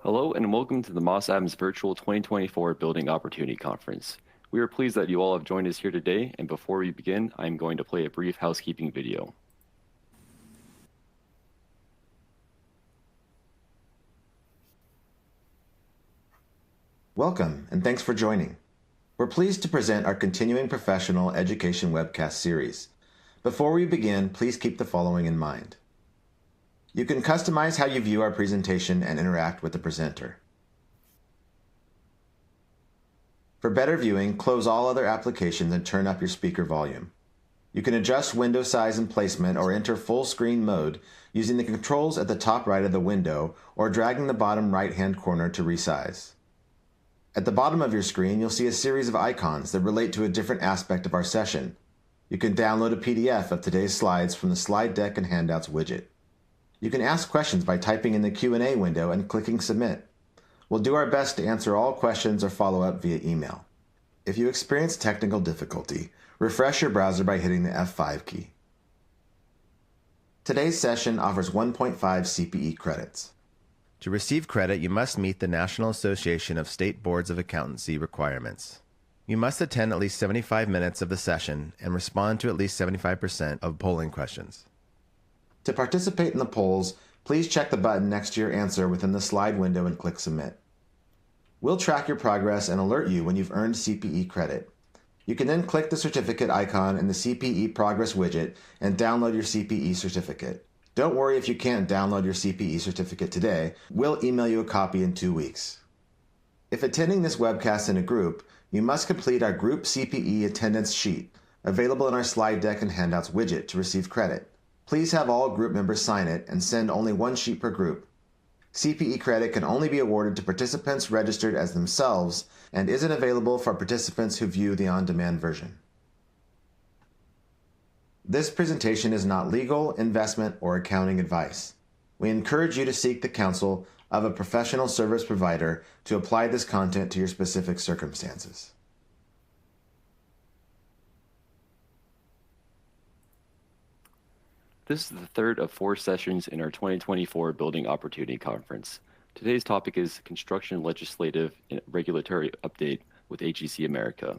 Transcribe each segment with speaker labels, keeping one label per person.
Speaker 1: Hello and welcome to the Moss Adams Virtual 2024 Building Opportunity Conference. We are pleased that you all have joined us here today, and before we begin, I'm going to play a brief housekeeping video.
Speaker 2: Welcome, and thanks for joining. We're pleased to present our continuing professional education webcast series. Before we begin, please keep the following in mind. You can customize how you view our presentation and interact with the presenter. For better viewing, close all other applications and turn up your speaker volume. You can adjust window size and placement or enter full screen mode using the controls at the top right of the window or dragging the bottom right-hand corner to resize. At the bottom of your screen, you'll see a series of icons that relate to a different aspect of our session. You can download a PDF of today's slides from the Slide Deck and Handouts widget. You can ask questions by typing in the Q&A window and clicking Submit. We'll do our best to answer all questions or follow up via email. If you experience technical difficulty, refresh your browser by hitting the F5 key. Today's session offers 1.5 CPE credits. To receive credit, you must meet the National Association of State Boards of Accountancy requirements. You must attend at least 75 minutes of the session and respond to at least 75% of polling questions. To participate in the polls, please check the button next to your answer within the slide window and click Submit. We'll track your progress and alert you when you've earned CPE credit. You can then click the certificate icon in the CPE Progress widget and download your CPE certificate. Don't worry if you can't download your CPE certificate today. We'll email you a copy in 2 weeks. If attending this webcast in a group, you must complete our group CPE attendance sheet, available in our Slide Deck and Handouts widget to receive credit. Please have all group members sign it and send only one sheet per group. CPE credit can only be awarded to participants registered as themselves and isn't available for participants who view the on-demand version. This presentation is not legal, investment, or accounting advice. We encourage you to seek the counsel of a professional service provider to apply this content to your specific circumstances.
Speaker 1: This is the third of 4 sessions in our 2024 Building Opportunity Conference. Today's topic is Construction Legislative and Regulatory Update with AGC America.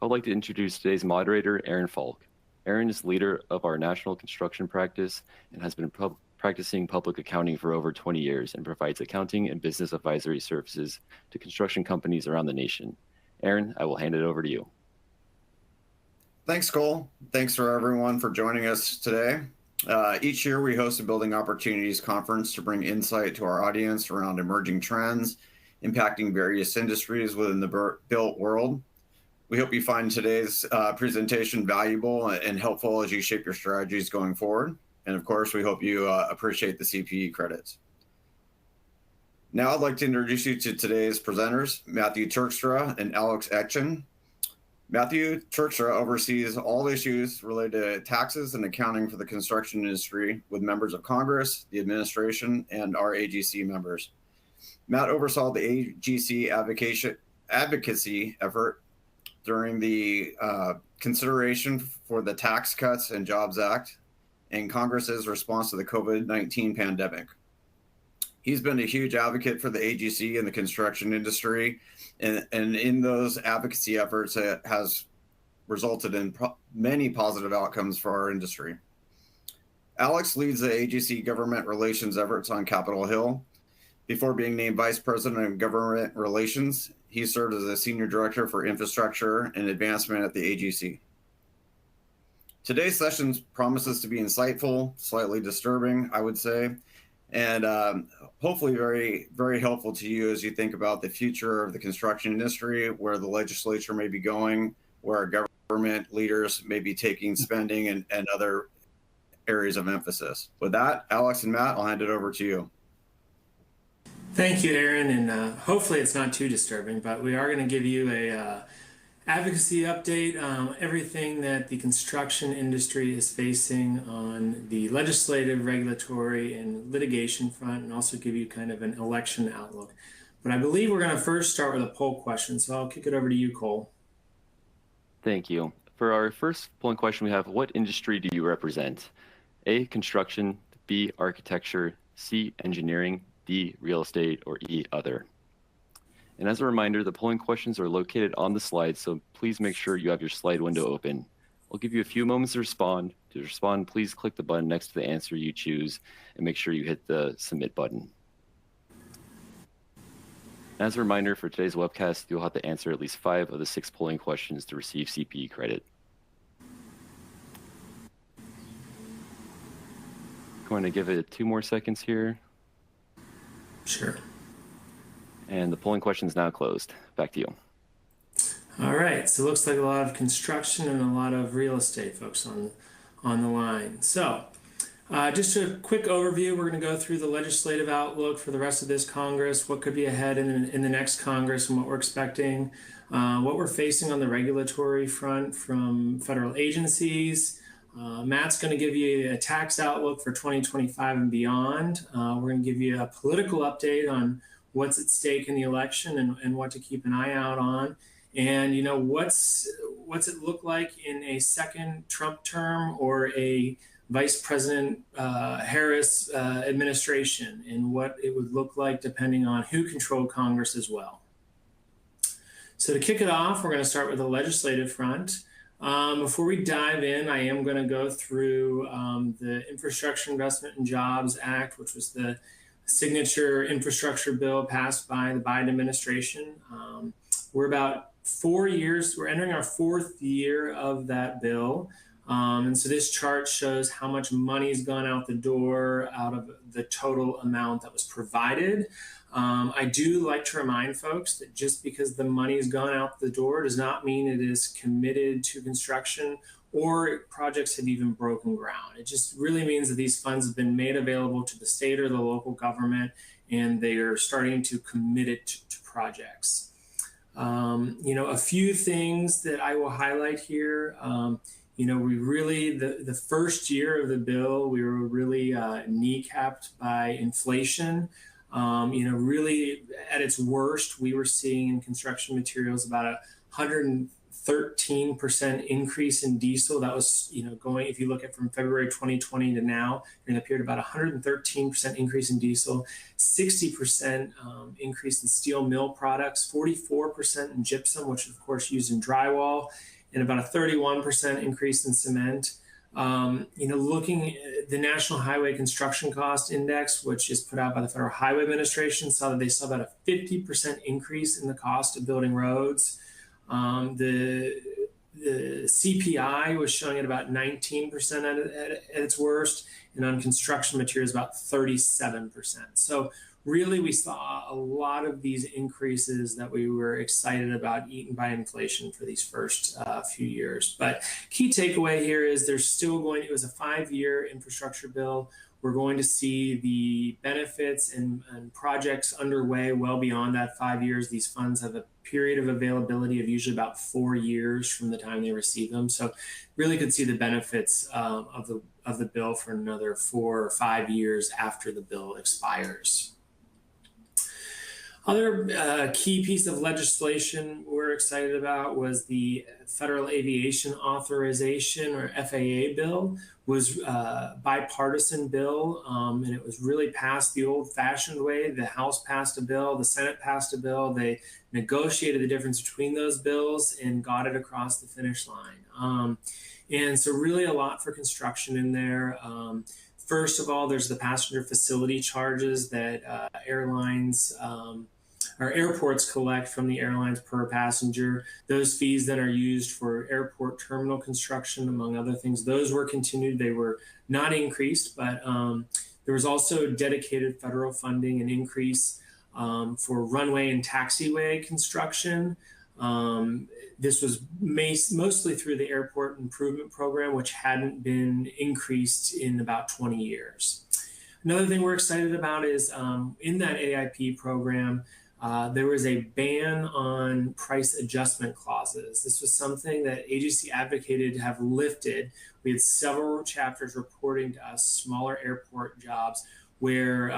Speaker 1: I would like to introduce today's moderator, Aaron Falk. Aaron is leader of our national construction practice and has been practicing public accounting for over 20 years and provides accounting and business advisory services to construction companies around the nation. Aaron, I will hand it over to you.
Speaker 3: Thanks, Cole. Thanks for everyone for joining us today. Each year we host a Building Opportunities Conference to bring insight to our audience around emerging trends impacting various industries within the built world. We hope you find today's presentation valuable and helpful as you shape your strategies going forward. And of course, we hope you appreciate the CPE credits. Now I'd like to introduce you to today's presenters, Matthew Turkstra and Alex Etchen. Matthew Turkstra oversees all issues related to taxes and accounting for the construction industry with members of Congress, the administration, and our AGC members. Matt oversaw the AGC advocacy effort during the consideration for the Tax Cuts and Jobs Act and Congress's response to the COVID-19 pandemic. He's been a huge advocate for the AGC and the construction industry, and in those advocacy efforts, it has resulted in many positive outcomes for our industry. Alex leads the AGC government relations efforts on Capitol Hill. Before being named Vice President of Government Relations, he served as a Senior Director for Infrastructure and Advancement at the AGC. Today's session promises to be insightful, slightly disturbing, I would say, and hopefully very, very helpful to you as you think about the future of the construction industry, where the legislature may be going, where our government leaders may be taking spending and other areas of emphasis. With that, Alex and Matt, I'll hand it over to you.
Speaker 4: Thank you, Aaron, and hopefully it's not too disturbing, but we are going to give you a advocacy update, everything that the construction industry is facing on the legislative, regulatory, and litigation front, and also give you kind of an election outlook. But I believe we're going to first start with a poll question, so I'll kick it over to you, Cole.
Speaker 1: Thank you. For our first polling question, we have, what industry do you represent? A, construction, B, architecture, C, engineering, D, real estate, or E, other. And as a reminder, the polling questions are located on the slide, so please make sure you have your slide window open. I'll give you a few moments to respond. To respond, please click the button next to the answer you choose and make sure you hit the submit button. As a reminder, for today's webcast, you'll have to answer at least 5 of the 6 polling questions to receive CPE credit. Going to give it 2 more seconds here.
Speaker 4: Sure.
Speaker 1: And the polling question is now closed. Back to you.
Speaker 4: All right, so it looks like a lot of construction and a lot of real estate folks on the line. So just a quick overview, we're going to go through the legislative outlook for the rest of this Congress, what could be ahead in the next Congress and what we're expecting, what we're facing on the regulatory front from federal agencies. Matt's going to give you a tax outlook for 2025 and beyond. We're going to give you a political update on what's at stake in the election and what to keep an eye out on. And, you know, what's it look like in a second Trump term or a Vice President Harris administration, and what it would look like depending on who controlled Congress as well. So to kick it off, we're going to start with the legislative front. Before we dive in, I am going to go through the Infrastructure Investment and Jobs Act, which was the signature infrastructure bill passed by the Biden administration. We're about 4 years, we're entering our 4th year of that bill. And so this chart shows how much money's gone out the door out of the total amount that was provided. I do like to remind folks that just because the money's gone out the door does not mean it is committed to construction or projects have even broken ground. It just really means that these funds have been made available to the state or the local government, and they are starting to commit it to projects. You know, a few things that I will highlight here. You know, we really, the first year of the bill, we were really kneecapped by inflation. You know, really at its worst, we were seeing in construction materials about a 113% increase in diesel. That was, you know, going, if you look at from February 2020 to now, you're in a period of about 113% increase in diesel, 60% increase in steel mill products, 44% in gypsum, which is of course used in drywall, and about a 31% increase in cement. You know, looking at the National Highway Construction Cost Index, which is put out by the Federal Highway Administration, saw that they saw about a 50% increase in the cost of building roads. The CPI was showing at about 19% at its worst, and on construction materials about 37%. So really, we saw a lot of these increases that we were excited about, eaten by inflation for these first few years. But key takeaway here is there's still going, it was a 5-year infrastructure bill. We're going to see the benefits and projects underway well beyond that 5 years. These funds have a period of availability of usually about 4 years from the time they receive them. So really could see the benefits of the bill for another 4 or 5 years after the bill expires. Other key piece of legislation we're excited about was the Federal Aviation Authorization, or FAA bill. Was a bipartisan bill, and it was really passed the old-fashioned way. The House passed a bill, the Senate passed a bill. They negotiated the difference between those bills and got it across the finish line. And so really a lot for construction in there. First of all, there's the passenger facility charges that airlines or airports collect from the airlines per passenger. Those fees that are used for airport terminal construction, among other things, those were continued. They were not increased, but there was also dedicated federal funding and increase for runway and taxiway construction. This was mostly through the Airport Improvement Program, which hadn't been increased in about 20 years. Another thing we're excited about is in that AIP program, there was a ban on price adjustment clauses. This was something that agency advocated to have lifted. We had several chapters reporting to us smaller airport jobs where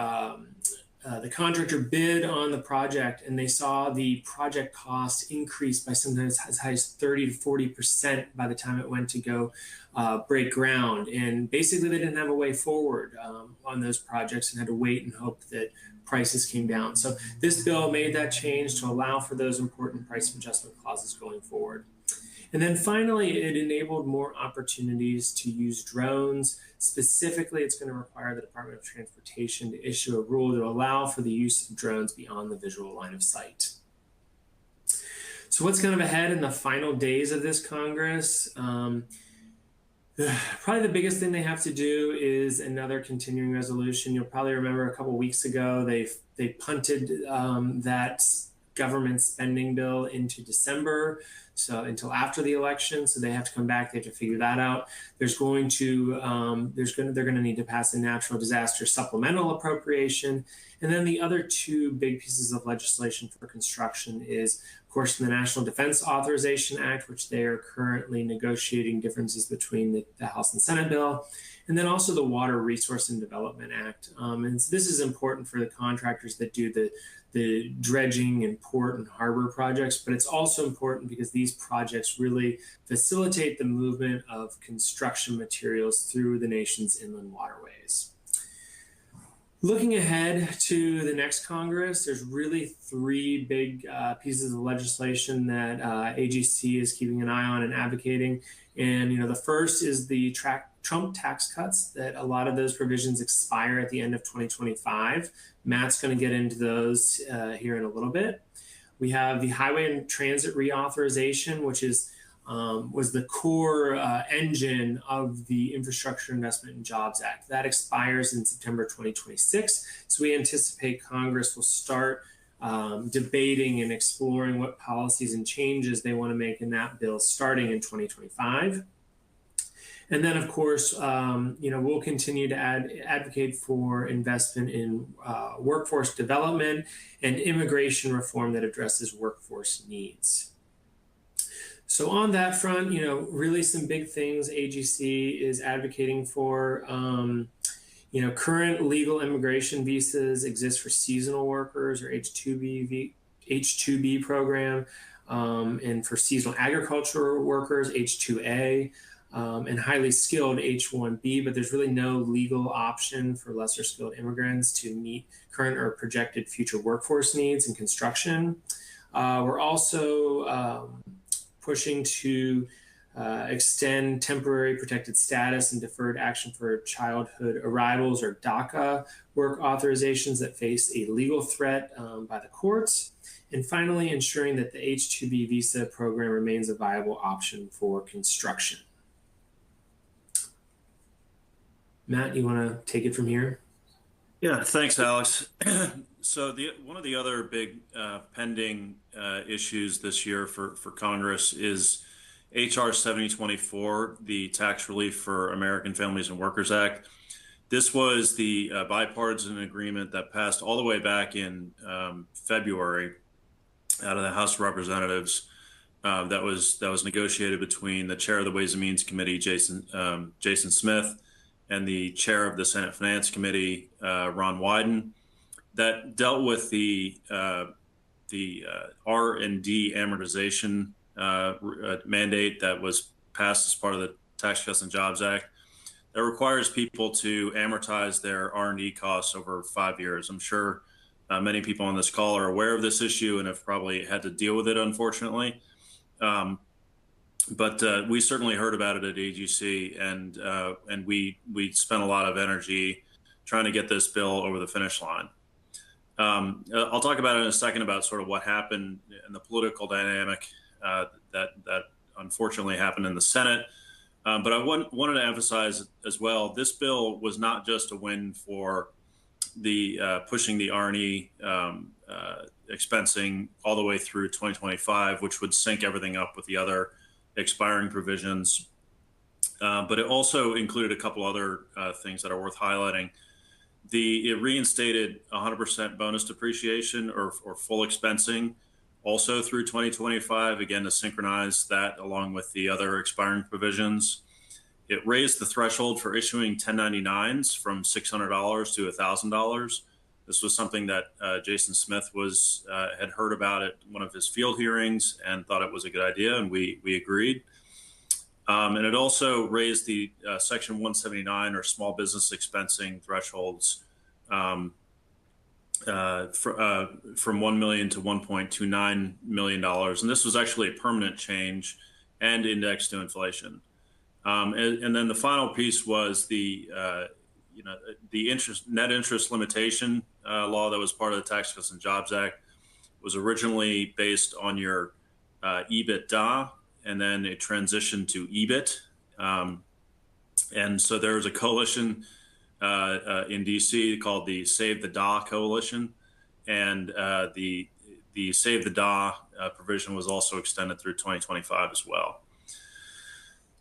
Speaker 4: the contractor bid on the project, and they saw the project cost increase by sometimes as high as 30 to 40% by the time it went to go break ground. And basically, they didn't have a way forward on those projects and had to wait and hope that prices came down. So this bill made that change to allow for those important price adjustment clauses going forward. And then finally, it enabled more opportunities to use drones. Specifically, it's going to require the Department of Transportation to issue a rule to allow for the use of drones beyond the visual line of sight. So what's kind of ahead in the final days of this Congress? Probably the biggest thing they have to do is another continuing resolution. You'll probably remember a couple of weeks ago, they punted that government spending bill into December, so until after the election. So they have to come back. They have to figure that out. They're going to need to pass a natural disaster supplemental appropriation, and then the other two big pieces of legislation for construction is, of course, the National Defense Authorization Act, which they are currently negotiating differences between the House and Senate bill, and then also the Water Resource and Development Act. And so this is important for the contractors that do the dredging and port and harbor projects, but it's also important because these projects really facilitate the movement of construction materials through the nation's inland waterways. Looking ahead to the next Congress, there's really three big pieces of legislation that AGC is keeping an eye on and advocating. And the first is the Trump tax cuts, that a lot of those provisions expire at the end of 2025. Matt's going to get into those here in a little bit. We have the Highway and Transit Reauthorization, which was the core engine of the Infrastructure Investment and Jobs Act. That expires in September 2026. So we anticipate Congress will start debating and exploring what policies and changes they want to make in that bill starting in 2025. And then, of course, we'll continue to advocate for investment in workforce development and immigration reform that addresses workforce needs. So on that front, really some big things AGC is advocating for. Current legal immigration visas exist for seasonal workers or H-2B program, and for seasonal agricultural workers, H-2A. And highly skilled H-1B, but there's really no legal option for lesser skilled immigrants to meet current or projected future workforce needs in construction. We're also pushing to extend temporary protected status and deferred action for childhood arrivals or DACA work authorizations that face a legal threat by the courts. And finally, ensuring that the H-2B visa program remains a viable option for construction. Matt, you want to take it from here?
Speaker 5: Yeah, thanks, Alex. So one of the other big pending issues this year for Congress is H.R. 7024, the Tax Relief for American Families and Workers Act. This was the bipartisan agreement that passed all the way back in February out of the House of Representatives. That was negotiated between the chair of the Ways and Means Committee, Jason Smith, and the chair of the Senate Finance Committee, Ron Wyden, that dealt with the R&D amortization mandate that was passed as part of the Tax Cuts and Jobs Act that requires people to amortize their R&D costs over 5 years. I'm sure many people on this call are aware of this issue and have probably had to deal with it, unfortunately. But we certainly heard about it at AGC, and we spent a lot of energy trying to get this bill over the finish line. I'll talk about it in a second about sort of what happened in the political dynamic that unfortunately happened in the Senate. But I wanted to emphasize as well, this bill was not just a win for the pushing the R&E expensing all the way through 2025, which would sync everything up with the other expiring provisions. But it also included a couple other things that are worth highlighting. It reinstated 100% bonus depreciation or full expensing also through 2025, again, to synchronize that along with the other expiring provisions. It raised the threshold for issuing 1099s from $600 to $1,000. This was something that Jason Smith had heard about at one of his field hearings and thought it was a good idea, and we agreed. And it also raised the Section 179 or small business expensing thresholds from $1 million to $1.29 million. And this was actually a permanent change and indexed to inflation. And then the final piece was the net interest limitation law that was part of the Tax Cuts and Jobs Act. Was originally based on your EBITDA, and then it transitioned to EBIT. And so there was a coalition in DC called the Save the DA Coalition, and the Save the DA provision was also extended through 2025 as well.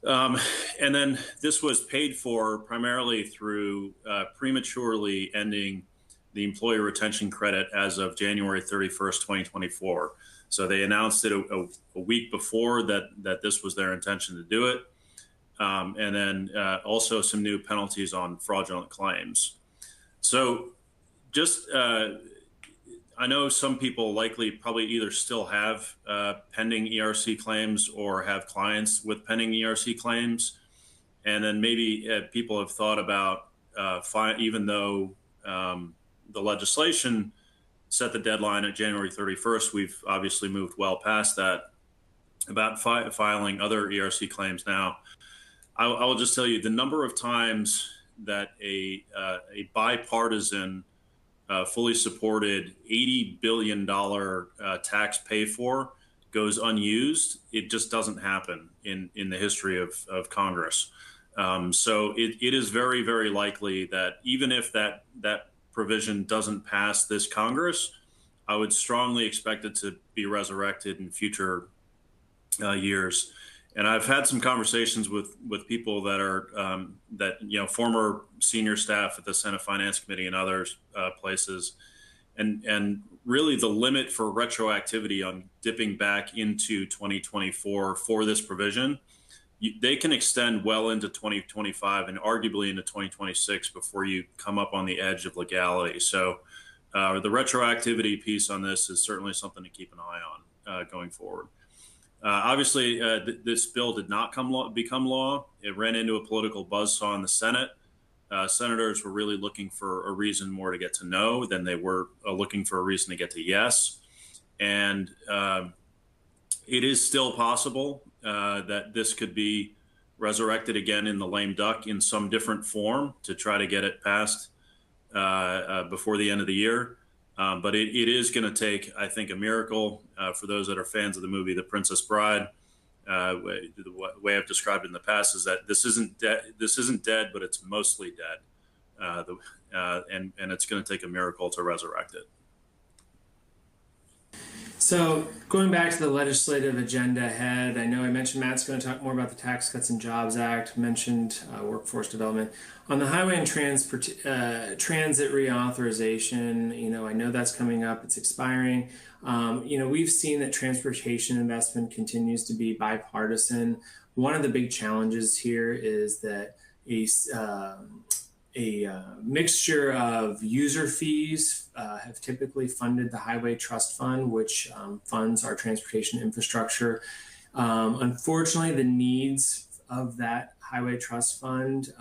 Speaker 5: And then this was paid for primarily through prematurely ending the employee retention credit as of January 31st, 2024. So they announced it a week before that this was their intention to do it. And then also some new penalties on fraudulent claims. So just, I know some people probably either still have pending ERC claims or have clients with pending ERC claims. And then maybe people have thought about, even though the legislation set the deadline at January 31st, we've obviously moved well past that, about filing other ERC claims now. I will just tell you the number of times that a bipartisan, fully supported $80 billion tax pay for goes unused. It just doesn't happen in the history of Congress. So it is very, very likely that even if that provision doesn't pass this Congress, I would strongly expect it to be resurrected in future years. And I've had some conversations with people that are former senior staff at the Senate Finance Committee and other places, and really the limit for retroactivity on dipping back into 2024 for this provision, they can extend well into 2025 and arguably into 2026 before you come up on the edge of legality. So the retroactivity piece on this is certainly something to keep an eye on going forward. Obviously, this bill did not become law. It ran into a political buzzsaw in the Senate. Senators were really looking for a reason more to get to no than they were looking for a reason to get to yes. And it is still possible that this could be resurrected again in the lame duck in some different form to try to get it passed before the end of the year. But it is going to take, I think, a miracle. For those that are fans of the movie The Princess Bride, the way I've described it in the past is that this isn't dead, but it's mostly dead, and it's going to take a miracle to resurrect it.
Speaker 4: So going back to the legislative agenda ahead, I know I mentioned Matt's going to talk more about the Tax Cuts and Jobs Act, mentioned workforce development. On the highway and transit reauthorization, I know that's coming up, it's expiring. We've seen that transportation investment continues to be bipartisan. One of the big challenges here is that a mixture of user fees have typically funded the Highway Trust Fund, which funds our transportation infrastructure. Unfortunately, the needs of that Highway Trust Fund,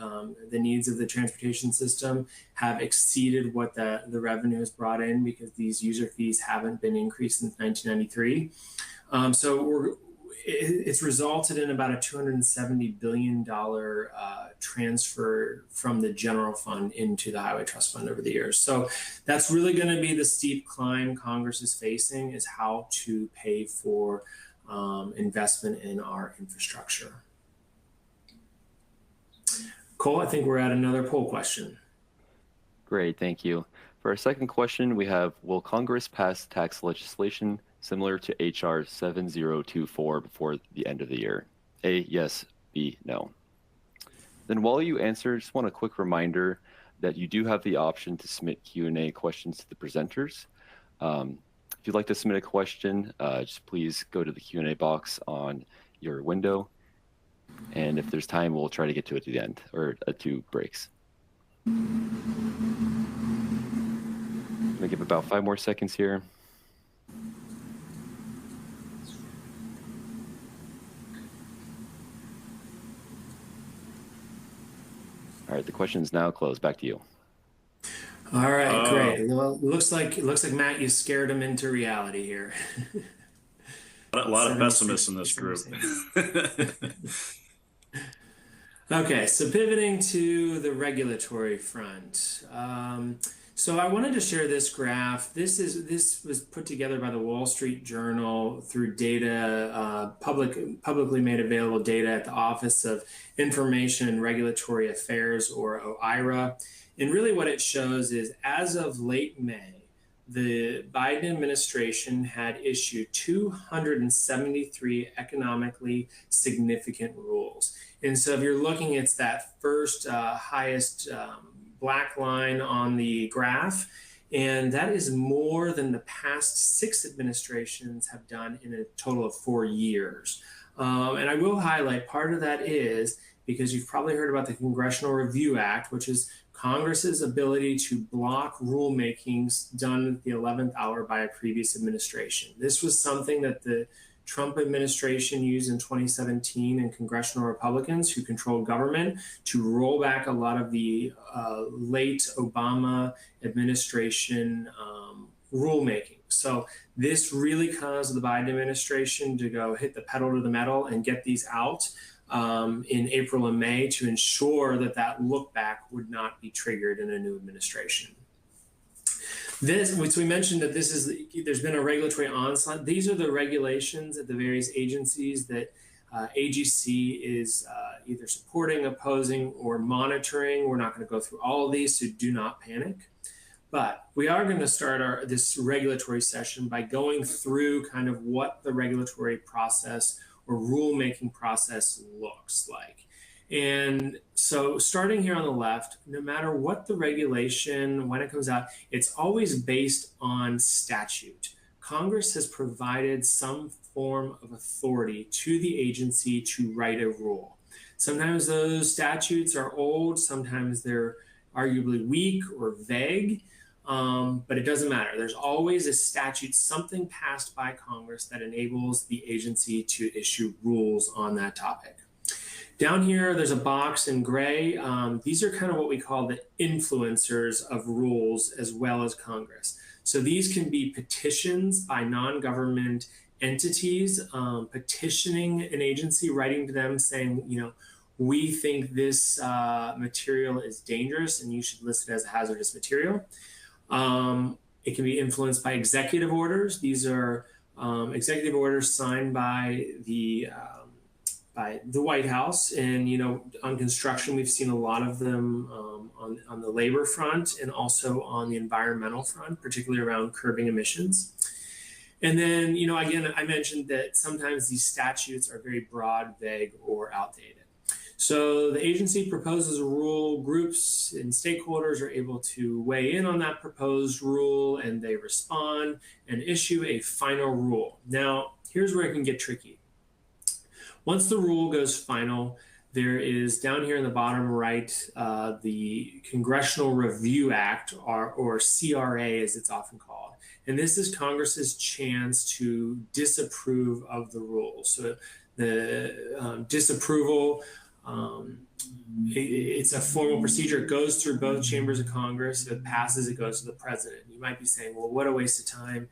Speaker 4: the needs of the transportation system have exceeded what the revenue has brought in because these user fees haven't been increased since 1993. It's resulted in about a $270 billion transfer from the general fund into the Highway Trust Fund over the years. So that's really going to be the steep climb Congress is facing, is how to pay for investment in our infrastructure. Cole, I think we're at another poll question.
Speaker 1: Great, thank you. For our second question, we have, will Congress pass tax legislation similar to HR 7024 before the end of the year? A, yes, B, no. Then while you answer, just want a quick reminder that you do have the option to submit Q&A questions to the presenters. If you'd like to submit a question, just please go to the Q&A box on your window. And if there's time, we'll try to get to it at the end, or 2 breaks. gonna give about 5 more seconds here. All right, the question is now closed. Back to you.
Speaker 4: All right, great. Well, it looks like Matt, you scared him into reality here.
Speaker 5: A lot of pessimists in this group.
Speaker 4: Okay, so pivoting to the regulatory front. So I wanted to share this graph. This was put together by the Wall Street Journal through data, publicly made available data at the Office of Information and Regulatory Affairs, or OIRA. And really what it shows is, as of late May, the Biden administration had issued 273 economically significant rules. And so if you're looking, it's that first highest black line on the graph. And that is more than the past 6 administrations have done in a total of 4 years. And I will highlight part of that is because you've probably heard about the Congressional Review Act, which is Congress's ability to block rulemakings done at the 11th hour by a previous administration. This was something that the Trump administration used in 2017, and congressional Republicans who controlled government to roll back a lot of the late Obama administration rulemaking. So this really caused the Biden administration to go hit the pedal to the metal and get these out in April and May to ensure that that look back would not be triggered in a new administration. This, which we mentioned that this is, there's been a regulatory onslaught. These are the regulations at the various agencies that AGC is either supporting, opposing, or monitoring. We're not going to go through all of these, so do not panic. But we are going to start this regulatory session by going through kind of what the regulatory process or rulemaking process looks like. And so starting here on the left, no matter what the regulation, when it comes out, it's always based on statute. Congress has provided some form of authority to the agency to write a rule. Sometimes those statutes are old, sometimes they're arguably weak or vague, but it doesn't matter. There's always a statute, something passed by Congress that enables the agency to issue rules on that topic. Down here, there's a box in gray. These are kind of what we call the influencers of rules as well as Congress. So these can be petitions by non-government entities, petitioning an agency, writing to them saying, you know, we think this material is dangerous and you should list it as a hazardous material. It can be influenced by executive orders. These are executive orders signed by the White House. And, you know, on construction, we've seen a lot of them on the labor front and also on the environmental front, particularly around curbing emissions. And then, you know, again, I mentioned that sometimes these statutes are very broad, vague, or outdated. So the agency proposes a rule, groups and stakeholders are able to weigh in on that proposed rule, and they respond and issue a final rule. Now, here's where it can get tricky. Once the rule goes final, there is down here in the bottom right, the Congressional Review Act, or CRA as it's often called. And this is Congress's chance to disapprove of the rule. So the disapproval, it's a formal procedure. It goes through both chambers of Congress. If it passes, it goes to the president. You might be saying, well, what a waste of time.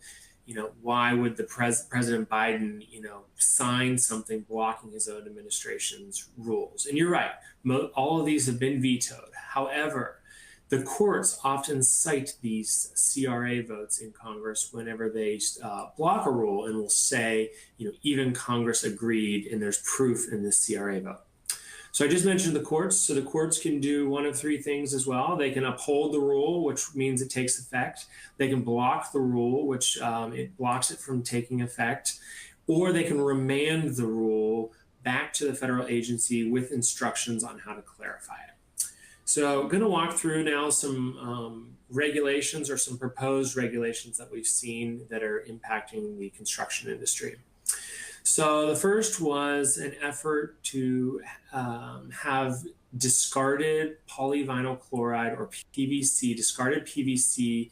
Speaker 4: You know, why would the President Biden, you know, sign something blocking his own administration's rules? And you're right. All of these have been vetoed. However, the courts often cite these CRA votes in Congress whenever they block a rule, and will say, you know, even Congress agreed, and there's proof in this CRA vote. So I just mentioned the courts. So the courts can do one of 3 things as well. They can uphold the rule, which means it takes effect. They can block the rule, which it blocks it from taking effect. Or they can remand the rule back to the federal agency with instructions on how to clarify it. So I'm going to walk through now some regulations or some proposed regulations that we've seen that are impacting the construction industry. So the first was an effort to have discarded polyvinyl chloride, or PVC, discarded PVC,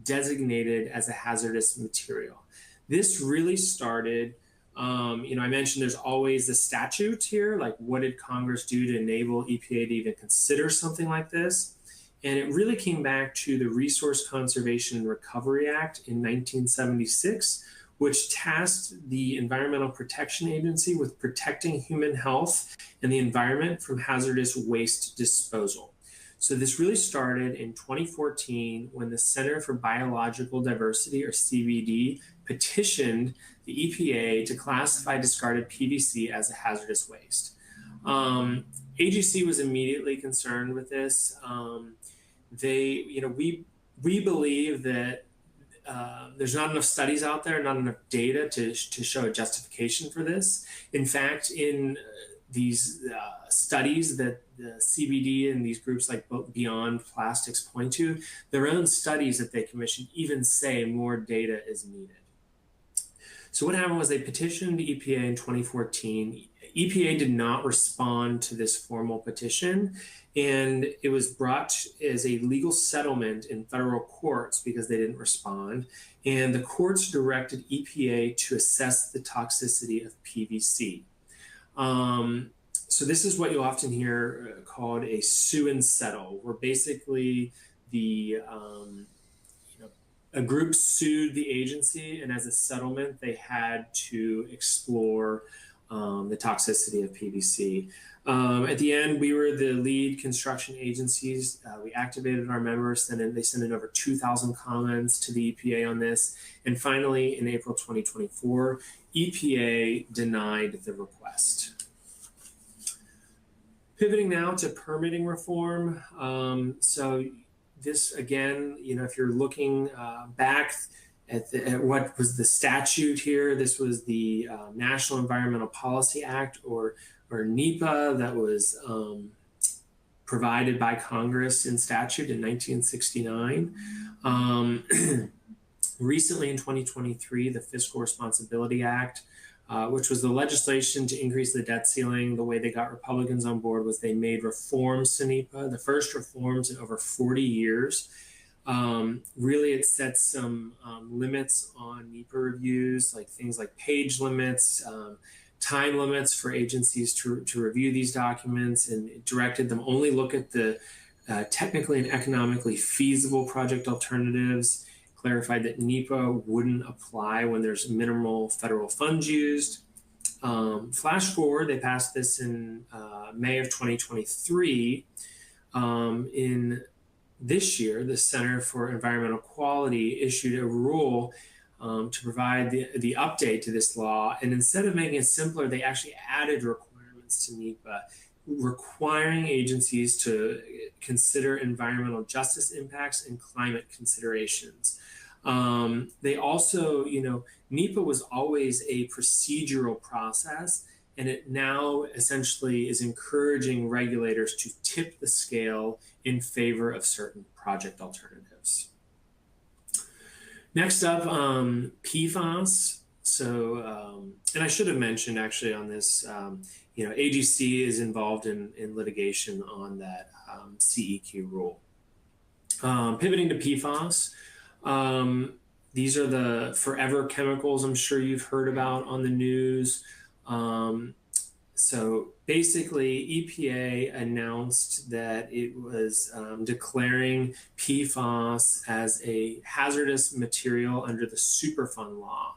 Speaker 4: designated as a hazardous material. This really started, I mentioned there's always the statute here, like what did Congress do to enable EPA to even consider something like this? And it really came back to the Resource Conservation and Recovery Act in 1976, which tasked the Environmental Protection Agency with protecting human health and the environment from hazardous waste disposal. So this really started in 2014 when the Center for Biological Diversity, or CBD, petitioned the EPA to classify discarded PVC as a hazardous waste. AGC was immediately concerned with this. We believe that there's not enough studies out there, not enough data to show a justification for this. In fact, in these studies that the CBD and these groups like Beyond Plastics point to, their own studies that they commissioned even say more data is needed. So what happened was they petitioned the EPA in 2014. EPA did not respond to this formal petition, and it was brought as a legal settlement in federal courts because they didn't respond. And the courts directed EPA to assess the toxicity of PVC. So this is what you often hear called a sue and settle, where basically a group sued the agency, and as a settlement, they had to explore the toxicity of PVC. At the end, we were the lead construction agencies. We activated our members, and then they sent in over 2,000 comments to the EPA on this. And finally, in April 2024, EPA denied the request. Pivoting now to permitting reform. So this, again, if you're looking back at what was the statute here, this was the National Environmental Policy Act, or NEPA, that was provided by Congress in statute in 1969. Recently in 2023, the Fiscal Responsibility Act, which was the legislation to increase the debt ceiling. The way they got Republicans on board was they made reforms to NEPA, the first reforms in over 40 years. Really, it sets some limits on NEPA reviews, like things like page limits, time limits for agencies to review these documents, and it directed them only look at the technically and economically feasible project alternatives, clarified that NEPA wouldn't apply when there's minimal federal funds used. Flash forward, they passed this in May of 2023. In this year, the Center for Environmental Quality issued a rule to provide the update to this law. And instead of making it simpler, they actually added requirements to NEPA, requiring agencies to consider environmental justice impacts and climate considerations. They also, NEPA was always a procedural process, and it now essentially is encouraging regulators to tip the scale in favor of certain project alternatives. Next up, PFAS. So, and I should have mentioned actually on this, AGC is involved in litigation on that CEQ rule. Pivoting to PFAS, these are the forever chemicals I'm sure you've heard about on the news. So basically, EPA announced that it was declaring PFAS as a hazardous material under the Superfund law.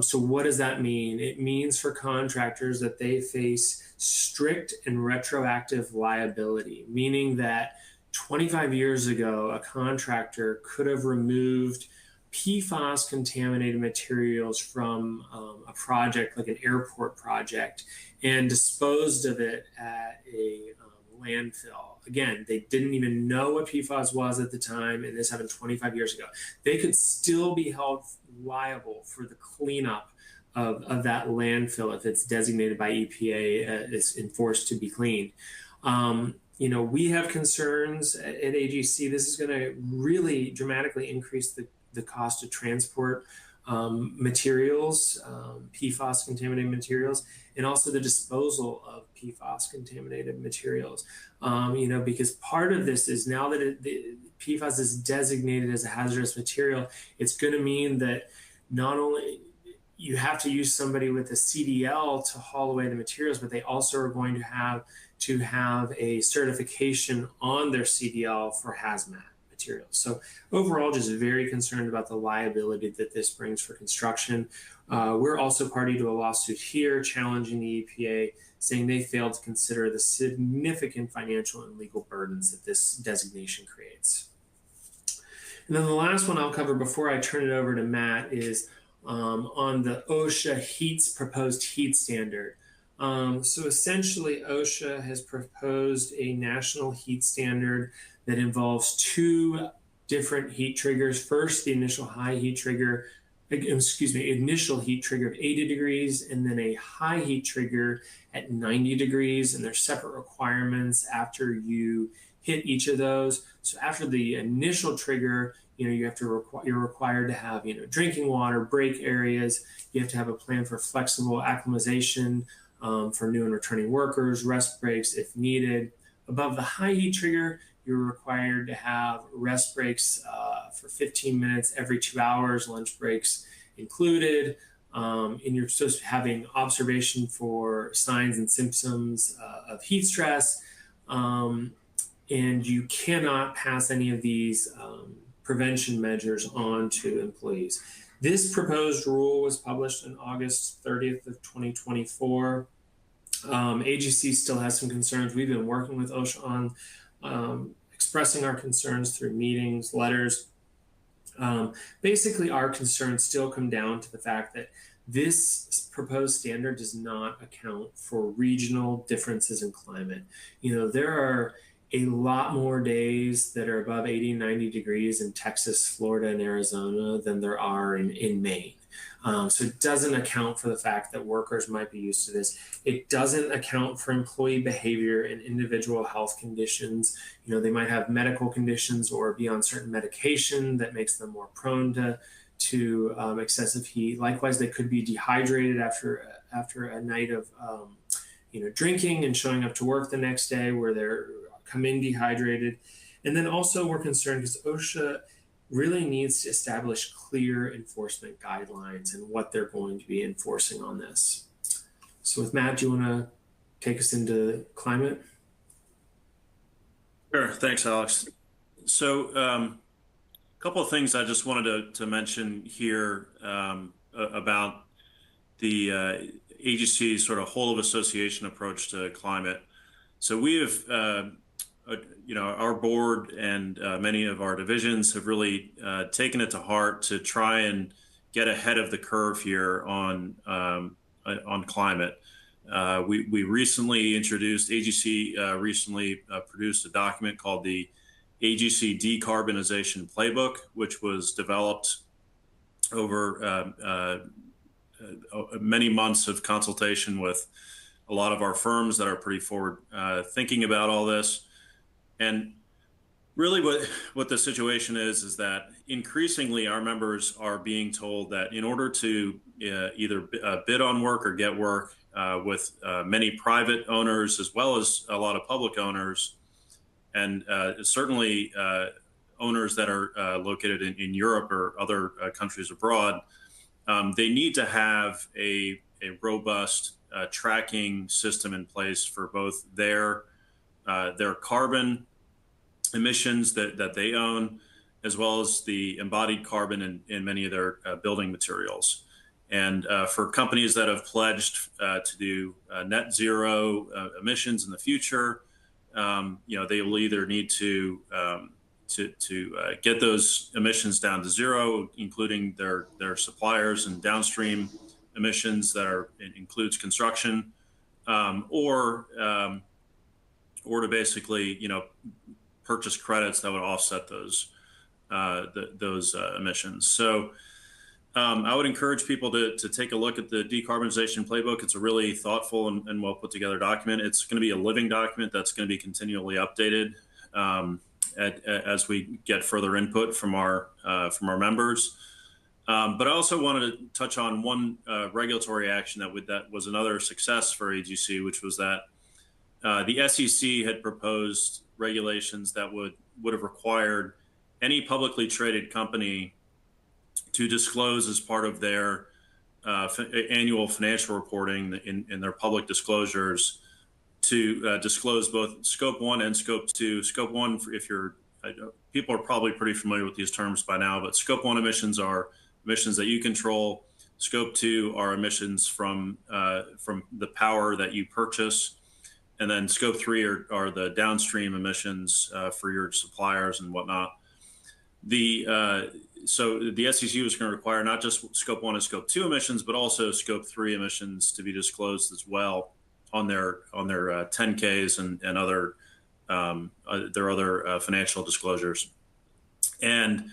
Speaker 4: So what does that mean? It means for contractors that they face strict and retroactive liability, meaning that 25 years ago, a contractor could have removed PFAS contaminated materials from a project like an airport project and disposed of it at a landfill. Again, they didn't even know what PFAS was at the time, and this happened 25 years ago. They could still be held liable for the cleanup of that landfill if it's designated by EPA as enforced to be cleaned. We have concerns at AGC. This is going to really dramatically increase the cost of transport materials, PFAS contaminated materials, and also the disposal of PFAS contaminated materials. Because part of this is now that PFAS is designated as a hazardous material, it's going to mean that not only you have to use somebody with a CDL to haul away the materials, but they also are going to have a certification on their CDL for hazmat materials. So overall, just very concerned about the liability that this brings for construction. We're also party to a lawsuit here challenging the EPA, saying they failed to consider the significant financial and legal burdens that this designation creates. And then the last one I'll cover before I turn it over to Matt is on the OSHA proposed heat standard. So essentially, OSHA has proposed a national heat standard that involves two different heat triggers. First, the initial heat trigger of 80 degrees, and then a high heat trigger at 90 degrees. And there's separate requirements after you hit each of those. So after the initial trigger, you're required to have, drinking water, break areas. You have to have a plan for flexible acclimatization for new and returning workers, rest breaks if needed. Above the high heat trigger, you're required to have rest breaks for 15 minutes every 2 hours, lunch breaks included. And you're supposed to be having observation for signs and symptoms of heat stress. And you cannot pass any of these prevention measures on to employees. This proposed rule was published on August 30th of 2024. AGC still has some concerns. We've been working with OSHA on expressing our concerns through meetings, letters. Basically, our concerns still come down to the fact that this proposed standard does not account for regional differences in climate. There are a lot more days that are above 80, 90 degrees in Texas, Florida, and Arizona than there are in Maine. So it doesn't account for the fact that workers might be used to this. It doesn't account for employee behavior and individual health conditions. They might have medical conditions or be on certain medication that makes them more prone to excessive heat. Likewise, they could be dehydrated after a night of drinking and showing up to work the next day where they're come in dehydrated. And then also we're concerned because OSHA really needs to establish clear enforcement guidelines and what they're going to be enforcing on this. So with Matt, do you want to take us into climate?
Speaker 5: Sure. Thanks, Alex. So a couple of things I just wanted to mention here about the agency's sort of whole of association approach to climate. So we have our board and many of our divisions have really taken it to heart to try and get ahead of the curve here on climate. We recently introduced, AGC recently produced a document called the AGC Decarbonization Playbook, which was developed over many months of consultation with a lot of our firms that are pretty forward thinking about all this. And really what the situation is that increasingly our members are being told that in order to either bid on work or get work with many private owners as well as a lot of public owners, and certainly owners that are located in Europe or other countries abroad, they need to have a robust tracking system in place for both their carbon emissions that they own, as well as the embodied carbon in many of their building materials. And for companies that have pledged to do net zero emissions in the future, they will either need to get those emissions down to zero, including their suppliers and downstream emissions that includes construction, or to basically purchase credits that would offset those emissions. So I would encourage people to take a look at the decarbonization playbook. It's a really thoughtful and well put together document. It's going to be a living document that's going to be continually updated as we get further input from our members. But I also wanted to touch on one regulatory action that was another success for AGC, which was that the SEC had proposed regulations that would have required any publicly traded company to disclose as part of their annual financial reporting in their public disclosures to disclose both scope 1 and scope 2. Scope 1, if you're, people are probably pretty familiar with these terms by now, but scope 1 emissions are emissions that you control. Scope 2 are emissions from the power that you purchase. And then scope 3 are the downstream emissions for your suppliers and whatnot. So the SEC was going to require not just scope 1 and scope 2 emissions, but also scope 3 emissions to be disclosed as well on their 10Ks and other their other financial disclosures. And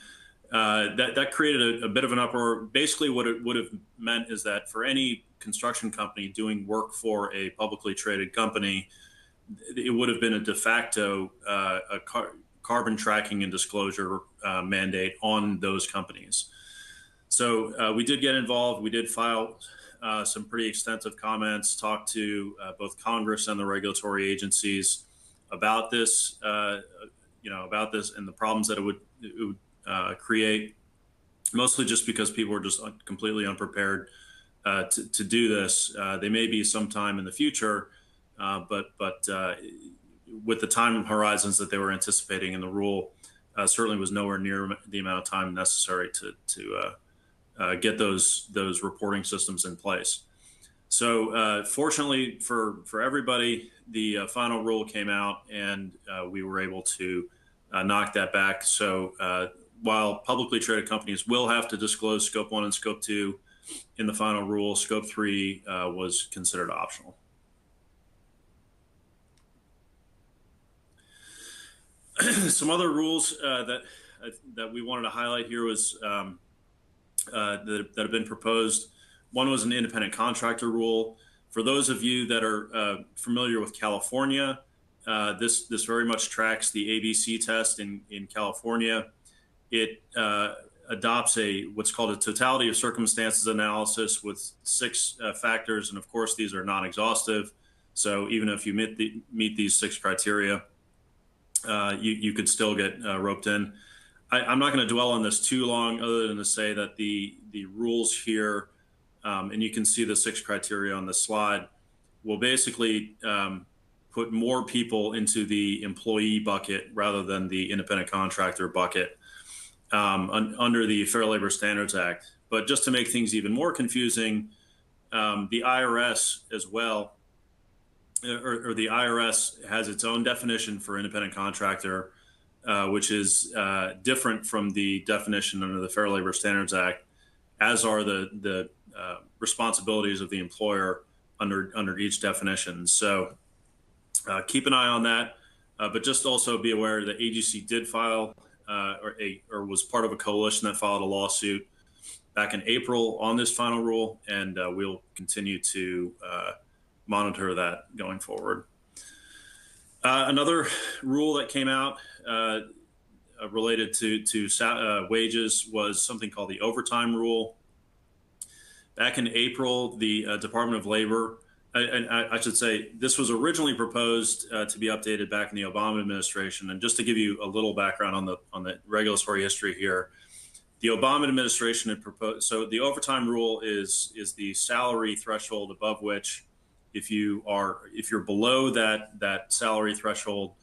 Speaker 5: that created a bit of an uproar. Basically, what it would have meant is that for any construction company doing work for a publicly traded company, it would have been a de facto carbon tracking and disclosure mandate on those companies. So we did get involved. We did file some pretty extensive comments, talked to both Congress and the regulatory agencies about this, about this and the problems that it would create, mostly just because people were just completely unprepared to do this. They may be sometime in the future, but with the time horizons that they were anticipating in the rule, certainly was nowhere near the amount of time necessary to get those reporting systems in place. So fortunately for everybody, the final rule came out, and we were able to knock that back. So while publicly traded companies will have to disclose scope 1 and scope 2 in the final rule, scope 3 was considered optional. Some other rules that we wanted to highlight here was that have been proposed. One was an independent contractor rule. For those of you that are familiar with California, this very much tracks the ABC test in California. It adopts what's called a totality of circumstances analysis with 6 factors, and of course these are non-exhaustive. So even if you meet these 6 criteria, you could still get roped in. I'm not going to dwell on this too long, other than to say that the rules here, and you can see the 6 criteria on the slide, will basically put more people into the employee bucket rather than the independent contractor bucket under the Fair Labor Standards Act. But just to make things even more confusing, the IRS as well, or the IRS has its own definition for independent contractor, which is different from the definition under the Fair Labor Standards Act, as are the responsibilities of the employer under each definition. So keep an eye on that, but just also be aware that agency did file or was part of a coalition that filed a lawsuit back in April on this final rule, and we'll continue to monitor that going forward. Another rule that came out related to wages was something called the overtime rule. Back in April, the Department of Labor, and I should say, this was originally proposed to be updated back in the Obama administration. And just to give you a little background on the regulatory history here, the Obama administration had proposed. So the overtime rule is the salary threshold above which, if you're below that salary threshold,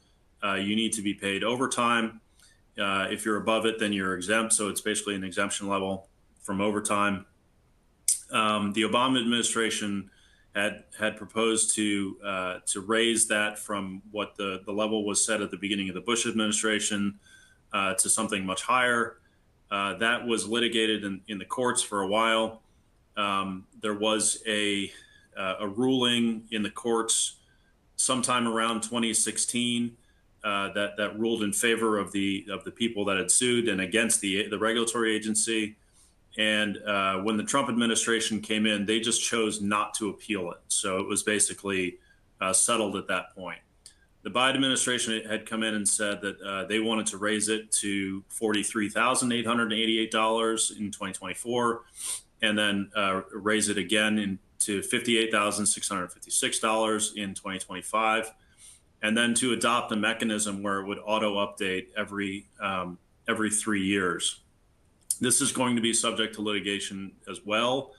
Speaker 5: you need to be paid overtime. If you're above it, then you're exempt. So it's basically an exemption level from overtime. The Obama administration had proposed to raise that from what the level was set at the beginning of the Bush administration to something much higher. That was litigated in the courts for a while. There was a ruling in the courts sometime around 2016 that ruled in favor of the people that had sued and against the regulatory agency. And when the Trump administration came in, they just chose not to appeal it. So it was basically settled at that point. The Biden administration had come in and said that they wanted to raise it to $43,888 in 2024, and then raise it again to $58,656 in 2025, and then to adopt a mechanism where it would auto update every every 3 years. This is going to be subject to litigation as well.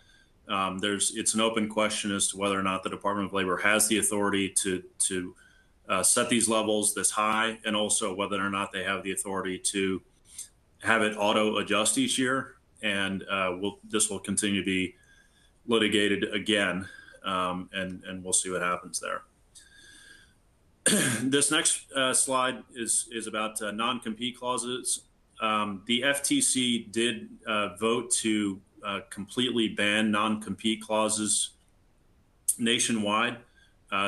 Speaker 5: It's an open question as to whether or not the Department of Labor has the authority to set these levels this high, and also whether or not they have the authority to have it auto adjust each year. And this will continue to be litigated again, and we'll see what happens there. This next slide is about non-compete clauses. The FTC did vote to completely ban non-compete clauses nationwide.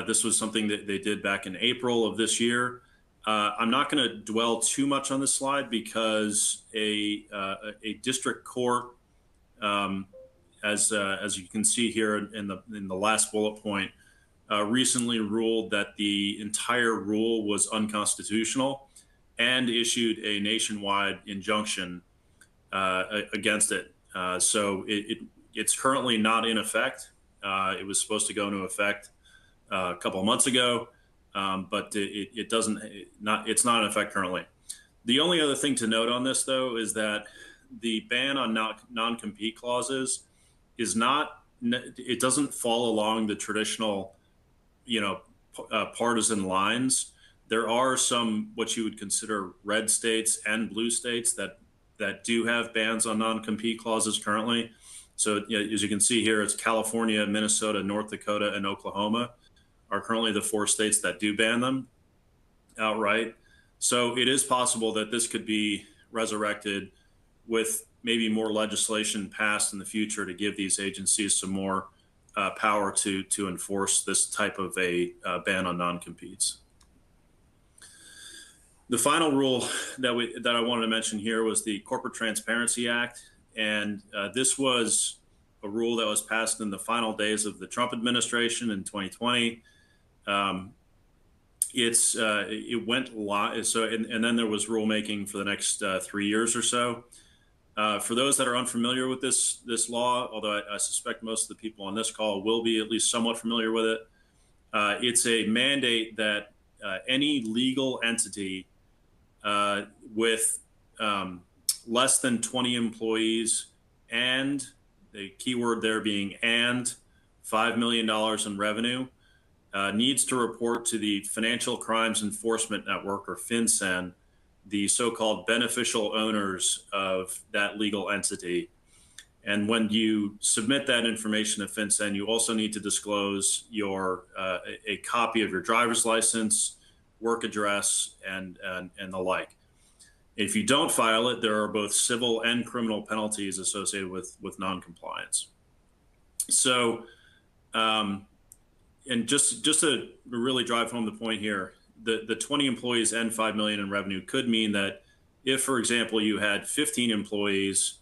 Speaker 5: This was something that they did back in April of this year. I'm not going to dwell too much on this slide because a district court, as you can see here in the last bullet point, recently ruled that the entire rule was unconstitutional and issued a nationwide injunction against it. So it's currently not in effect. It was supposed to go into effect a couple of months ago, but it's not in effect currently. The only other thing to note on this, though, is that the ban on non-compete clauses it doesn't fall along the traditional, partisan lines. There are some what you would consider red states and blue states that do have bans on non-compete clauses currently. So as you can see here, it's California, Minnesota, North Dakota, and Oklahoma are currently the 4 states that do ban them outright. So it is possible that this could be resurrected with maybe more legislation passed in the future to give these agencies some more power to enforce this type of a ban on non-competes. The final rule that I wanted to mention here was the Corporate Transparency Act. And this was a rule that was passed in the final days of the Trump administration in 2020. It went live. So, and then there was rulemaking for the next 3 years or so. For those that are unfamiliar with this law, although I suspect most of the people on this call will be at least somewhat familiar with it, it's a mandate that any legal entity with less than 20 employees and the keyword there being and $5 million in revenue needs to report to the Financial Crimes Enforcement Network, or FinCEN, the so-called beneficial owners of that legal entity. And when you submit that information to FinCEN, you also need to disclose a copy of your driver's license, work address, and the like. If you don't file it, there are both civil and criminal penalties associated with noncompliance. So, and just to really drive home the point here, the 20 employees and 5 million in revenue could mean that if, for example, you had 15 employees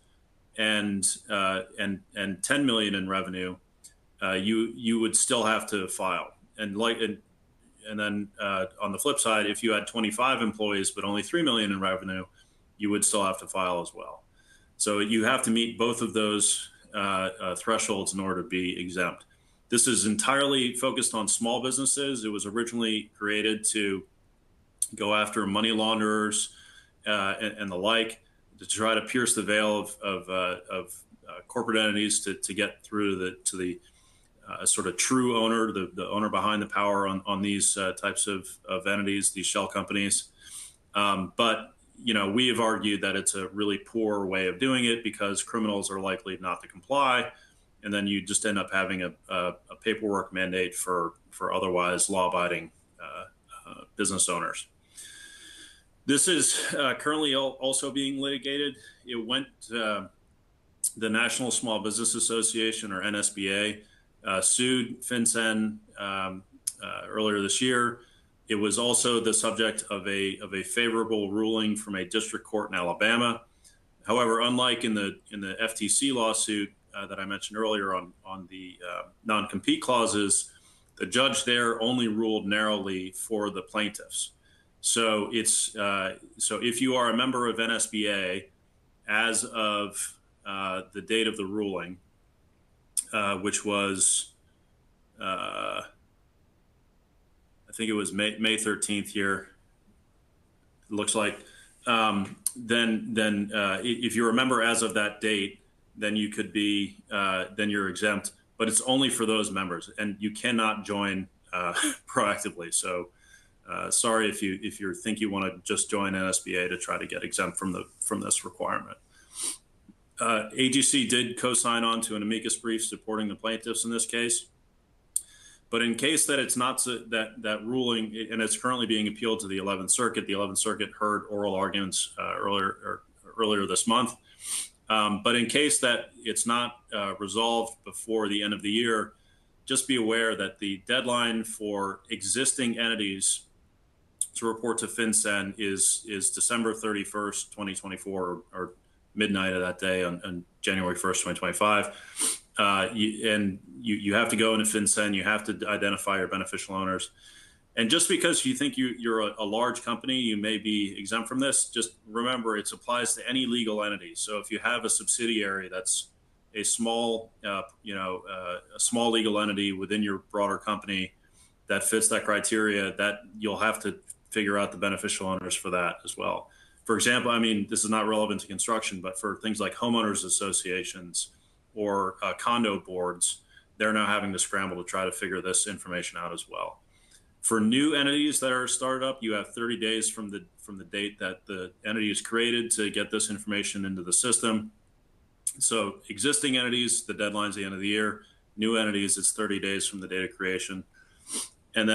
Speaker 5: and 10 million in revenue, you would still have to file. And then on the flip side, if you had 25 employees but only 3 million in revenue, you would still have to file as well. So you have to meet both of those thresholds in order to be exempt. This is entirely focused on small businesses. It was originally created to go after money launderers and the like, to try to pierce the veil of corporate entities to get through to the sort of true owner, the owner behind the power on these types of entities, these shell companies. But we have argued that it's a really poor way of doing it because criminals are likely not to comply. And then you just end up having a paperwork mandate for otherwise law-abiding business owners. This is currently also being litigated. It went the National Small Business Association, or NSBA, sued FinCEN earlier this year. It was also the subject of a favorable ruling from a district court in Alabama. However, unlike in the FTC lawsuit that I mentioned earlier on the non-compete clauses, the judge there only ruled narrowly for the plaintiffs. So so if you are a member of NSBA as of the date of the ruling, which was I think it was May 13th here, it looks like. then if you're a member as of that date, then you could be, then you're exempt, but it's only for those members, and you cannot join proactively. So sorry if you think you want to just join NSBA to try to get exempt from this requirement. AGC did co-sign on to an amicus brief supporting the plaintiffs in this case. But in case that it's not that ruling, and it's currently being appealed to the 11th Circuit, the 11th Circuit heard oral arguments earlier this month. But in case that it's not resolved before the end of the year, just be aware that the deadline for existing entities to report to FinCEN is December 31st, 2024, or midnight of that day on January 1st, 2025. You have to go into FinCEN, you have to identify your beneficial owners. And just because you think you're a large company, you may be exempt from this, just remember it applies to any legal entity. So if you have a subsidiary that's a small, a small legal entity within your broader company that fits that criteria, that you'll have to figure out the beneficial owners for that as well. For example, I mean, this is not relevant to construction, but for things like homeowners associations or condo boards, they're now having to scramble to try to figure this information out as well. For new entities that are started up, you have 30 days from the date that the entity is created to get this information into the system. So existing entities, the deadline's the end of the year. New entities, it's 30 days from the date of creation. And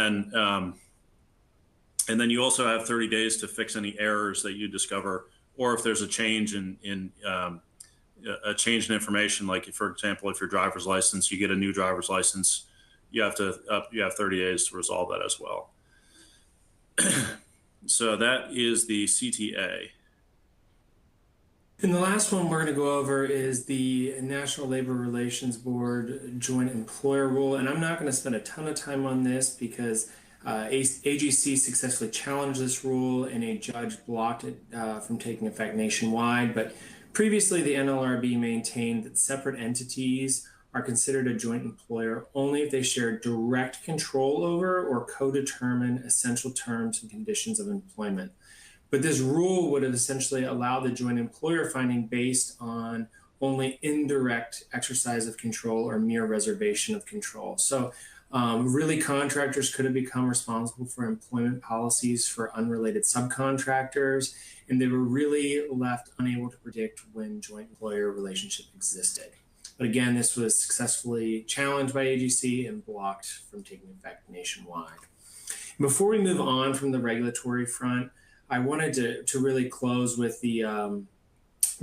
Speaker 5: then you also have 30 days to fix any errors that you discover, or if there's a change in information, like for example, if your driver's license, you get a new driver's license, you have 30 days to resolve that as well. So that is the CTA.
Speaker 4: And the last one we're going to go over is the National Labor Relations Board Joint Employer Rule. And I'm not going to spend a ton of time on this because AGC successfully challenged this rule and a judge blocked it from taking effect nationwide. But previously, the NLRB maintained that separate entities are considered a joint employer only if they share direct control over or co-determine essential terms and conditions of employment. But this rule would have essentially allowed the joint employer finding based on only indirect exercise of control or mere reservation of control. So really, contractors could have become responsible for employment policies for unrelated subcontractors, and they were really left unable to predict when joint employer relationship existed. But again, this was successfully challenged by AGC and blocked from taking effect nationwide. Before we move on from the regulatory front, I wanted to really close with the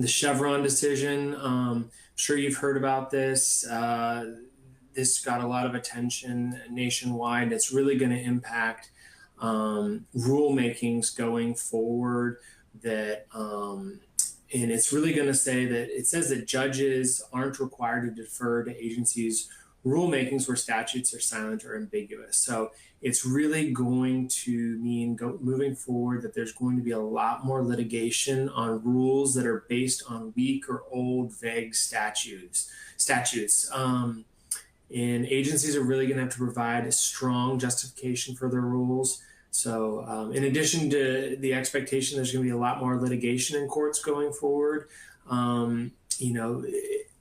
Speaker 4: Chevron decision. I'm sure you've heard about this. This got a lot of attention nationwide. It's really going to impact rulemakings going forward. And it's really going to say that it says that judges aren't required to defer to agencies' rulemakings where statutes are silent or ambiguous. So it's really going to mean moving forward that there's going to be a lot more litigation on rules that are based on weak or old vague statutes. And agencies are really going to have to provide a strong justification for their rules. So in addition to the expectation, there's going to be a lot more litigation in courts going forward.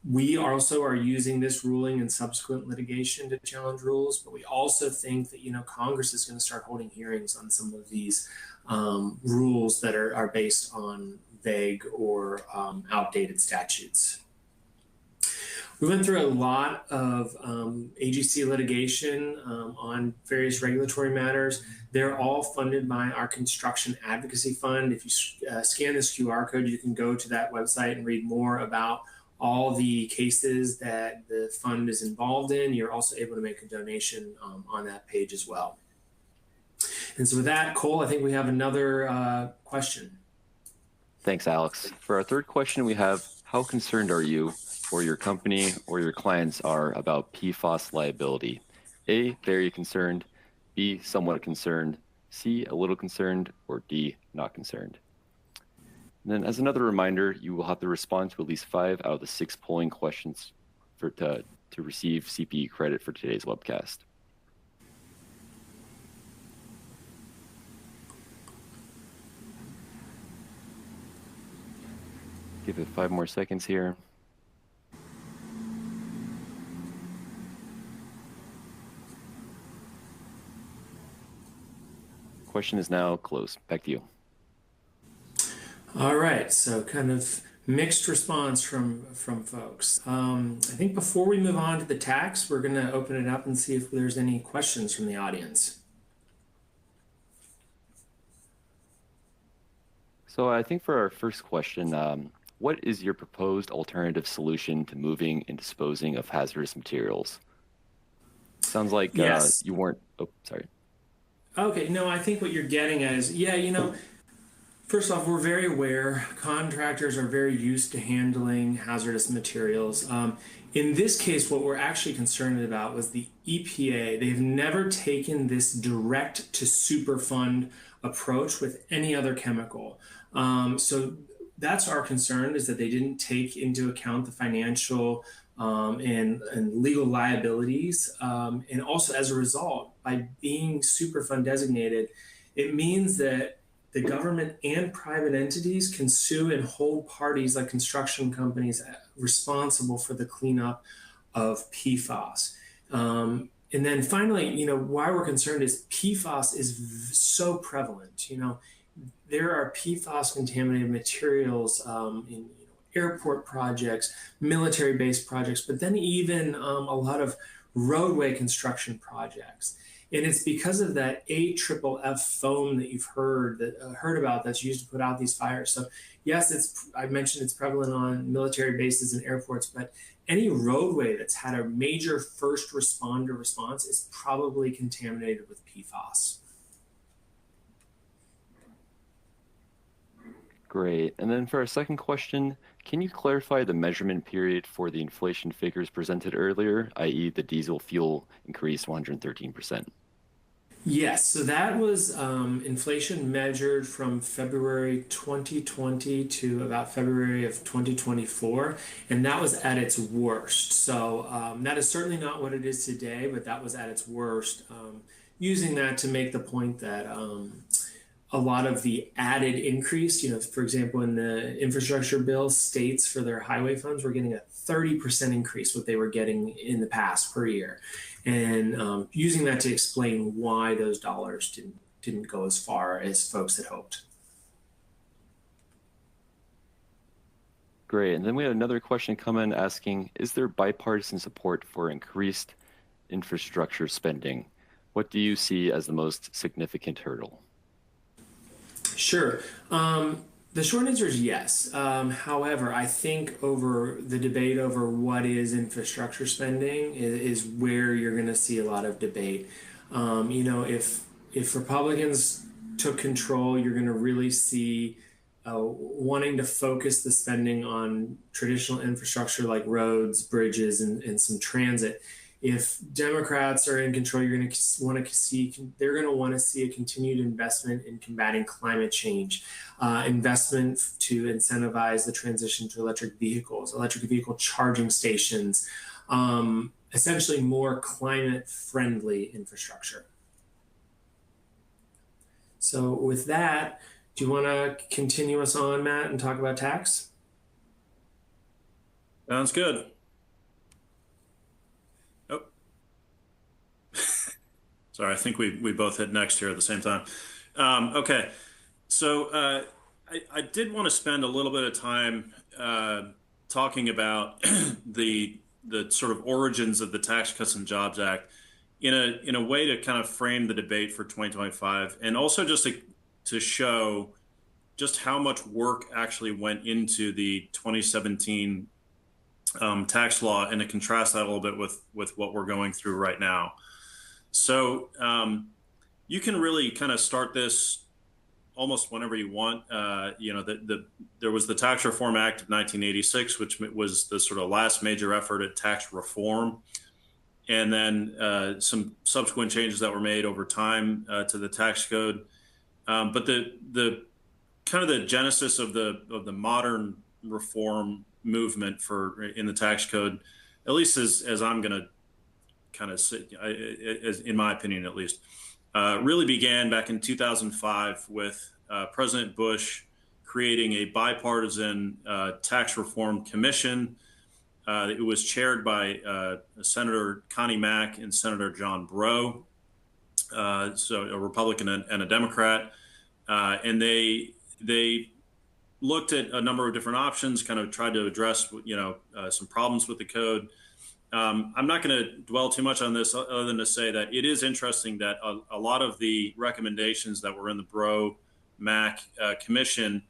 Speaker 4: We also are using this ruling in subsequent litigation to challenge rules, but we also think that, Congress is going to start holding hearings on some of these rules that are based on vague or outdated statutes. We went through a lot of AGC litigation on various regulatory matters. They're all funded by our Construction Advocacy Fund. If you scan this QR code, you can go to that website and read more about all the cases that the fund is involved in. You're also able to make a donation on that page as well. And so with that, Cole, I think we have another question.
Speaker 1: Thanks, Alex. For our third question, we have, how concerned are you or your company or your clients are about PFAS liability? A, very concerned, B, somewhat concerned, C, a little concerned, or D, not concerned. And then as another reminder, you will have to respond to at least 5 out of the 6 polling questions to receive CPE credit for today's webcast. Give it 5 more seconds here. Question is now closed. Back to you.
Speaker 4: All right, so kind of mixed response from folks. I think before we move on to the tax, we're going to open it up and see if there's any questions from the audience.
Speaker 1: So I think for our first question, what is your proposed alternative solution to moving and disposing of hazardous materials? Sounds like
Speaker 4: Yes.
Speaker 1: you weren't, oh, sorry.
Speaker 4: Okay, no, I think what you're getting at is, yeah, first off, we're very aware contractors are very used to handling hazardous materials. In this case, what we're actually concerned about was the EPA. They've never taken this direct to Superfund approach with any other chemical. So that's our concern, is that they didn't take into account the financial and legal liabilities. And also, as a result, by being Superfund designated, it means that the government and private entities can sue and hold parties like construction companies responsible for the cleanup of PFAS. And then finally, why we're concerned is PFAS is so prevalent. There are PFAS contaminated materials in airport projects, military-based projects, but then even a lot of roadway construction projects. And it's because of that AFFF foam that you've heard about that's used to put out these fires. So yes, I mentioned it's prevalent on military bases and airports, but any roadway that's had a major first responder response is probably contaminated with PFAS.
Speaker 1: Great. And then for our second question, can you clarify the measurement period for the inflation figures presented earlier, i.e. the diesel fuel increased 113%?
Speaker 4: Yes, so that was inflation measured from February 2020 to about February of 2024, and that was at its worst. So that is certainly not what it is today, but that was at its worst. Using that to make the point that a lot of the added increase, for example, in the infrastructure bill, states for their highway funds were getting a 30% increase what they were getting in the past per year. And using that to explain why those dollars didn't go as far as folks had hoped.
Speaker 1: Great. And then we had another question come in asking, is there bipartisan support for increased infrastructure spending? What do you see as the most significant hurdle?
Speaker 4: Sure. The short answer is yes. However, I think over the debate over what is infrastructure spending is where you're going to see a lot of debate. If Republicans took control, you're going to really see wanting to focus the spending on traditional infrastructure like roads, bridges, and some transit. If Democrats are in control, they're going to want to see a continued investment in combating climate change, investment to incentivize the transition to electric vehicles, electric vehicle charging stations, essentially more climate-friendly infrastructure. So with that, do you want to continue us on, Matt, and talk about tax?
Speaker 5: Sounds good. Sorry, I think we both hit next here at the same time. Okay, so I did want to spend a little bit of time talking about the sort of origins of the Tax Cuts and Jobs Act in a way to kind of frame the debate for 2025, and also just to show just how much work actually went into the 2017 tax law, and to contrast that a little bit with what we're going through right now. So you can really kind of start this almost whenever you want. There was the Tax Reform Act of 1986, which was the sort of last major effort at tax reform. And then some subsequent changes that were made over time to the tax code. But the kind of the genesis of the modern reform movement in the tax code, at least as I'm going to kind of say, in my opinion at least, really began back in 2005 with President Bush creating a bipartisan tax reform commission. It was chaired by Senator Connie Mack and Senator John Breaux, so a Republican and a Democrat, and they looked at a number of different options, kind of tried to address some problems with the code. I'm not going to dwell too much on this other than to say that it is interesting that a lot of the recommendations that were in the Breaux-Mack commission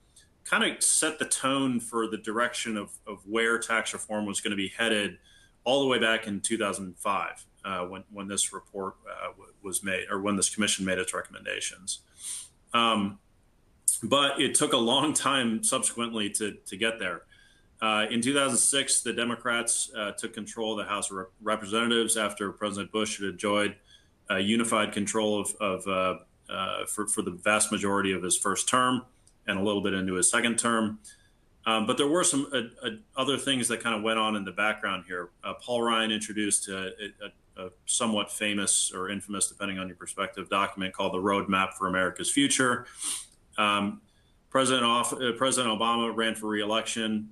Speaker 5: kind of set the tone for the direction of where tax reform was going to be headed all the way back in 2005 when this report was made, or when this commission made its recommendations. But it took a long time subsequently to get there. In 2006, the Democrats took control of the House of Representatives after President Bush had enjoyed unified control for the vast majority of his first term and a little bit into his second term. But there were some other things that kind of went on in the background here. Paul Ryan introduced a somewhat famous or infamous, depending on your perspective, document called the Roadmap for America's Future. President Obama ran for re-election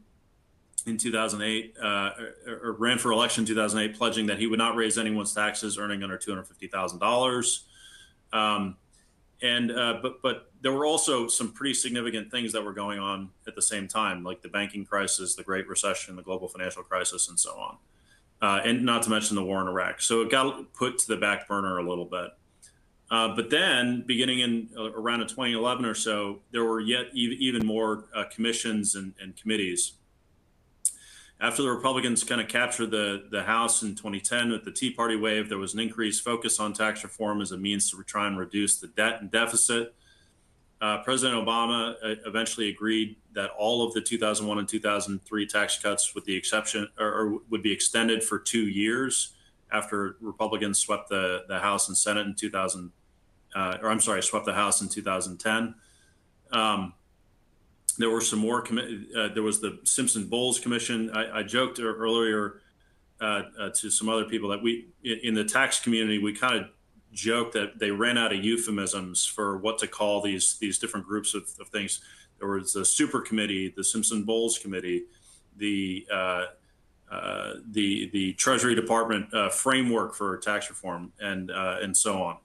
Speaker 5: in 2008, or ran for election in 2008, pledging that he would not raise anyone's taxes earning under $250,000. But there were also some pretty significant things that were going on at the same time, like the banking crisis, the Great Recession, the global financial crisis, and so on. And not to mention the war in Iraq. So it got put to the back burner a little bit. But then, beginning in around 2011 or so, there were yet even more commissions and committees. After the Republicans kind of captured the House in 2010 with the Tea Party wave, there was an increased focus on tax reform as a means to try and reduce the debt and deficit. President Obama eventually agreed that all of the 2001 and 2003 tax cuts, with the exception, or would be extended for 2 years after Republicans swept the House and Senate in swept the House in 2010. There were some more. There was the Simpson-Bowles Commission. I joked earlier to some other people that we, in the tax community, we kind of joked that they ran out of euphemisms for what to call these different groups of things. There was the Super Committee, the Simpson-Bowles Committee, the Treasury Department framework for tax reform, and so on.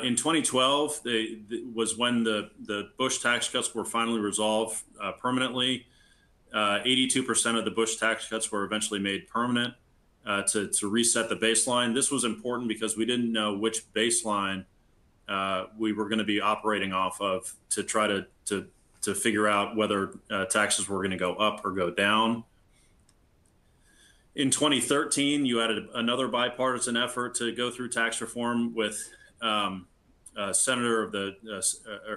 Speaker 5: In 2012, was when the Bush tax cuts were finally resolved permanently. 82% of the Bush tax cuts were eventually made permanent to reset the baseline. This was important because we didn't know which baseline we were going to be operating off of to try to figure out whether taxes were going to go up or go down. In 2013, you added another bipartisan effort to go through tax reform with Senator of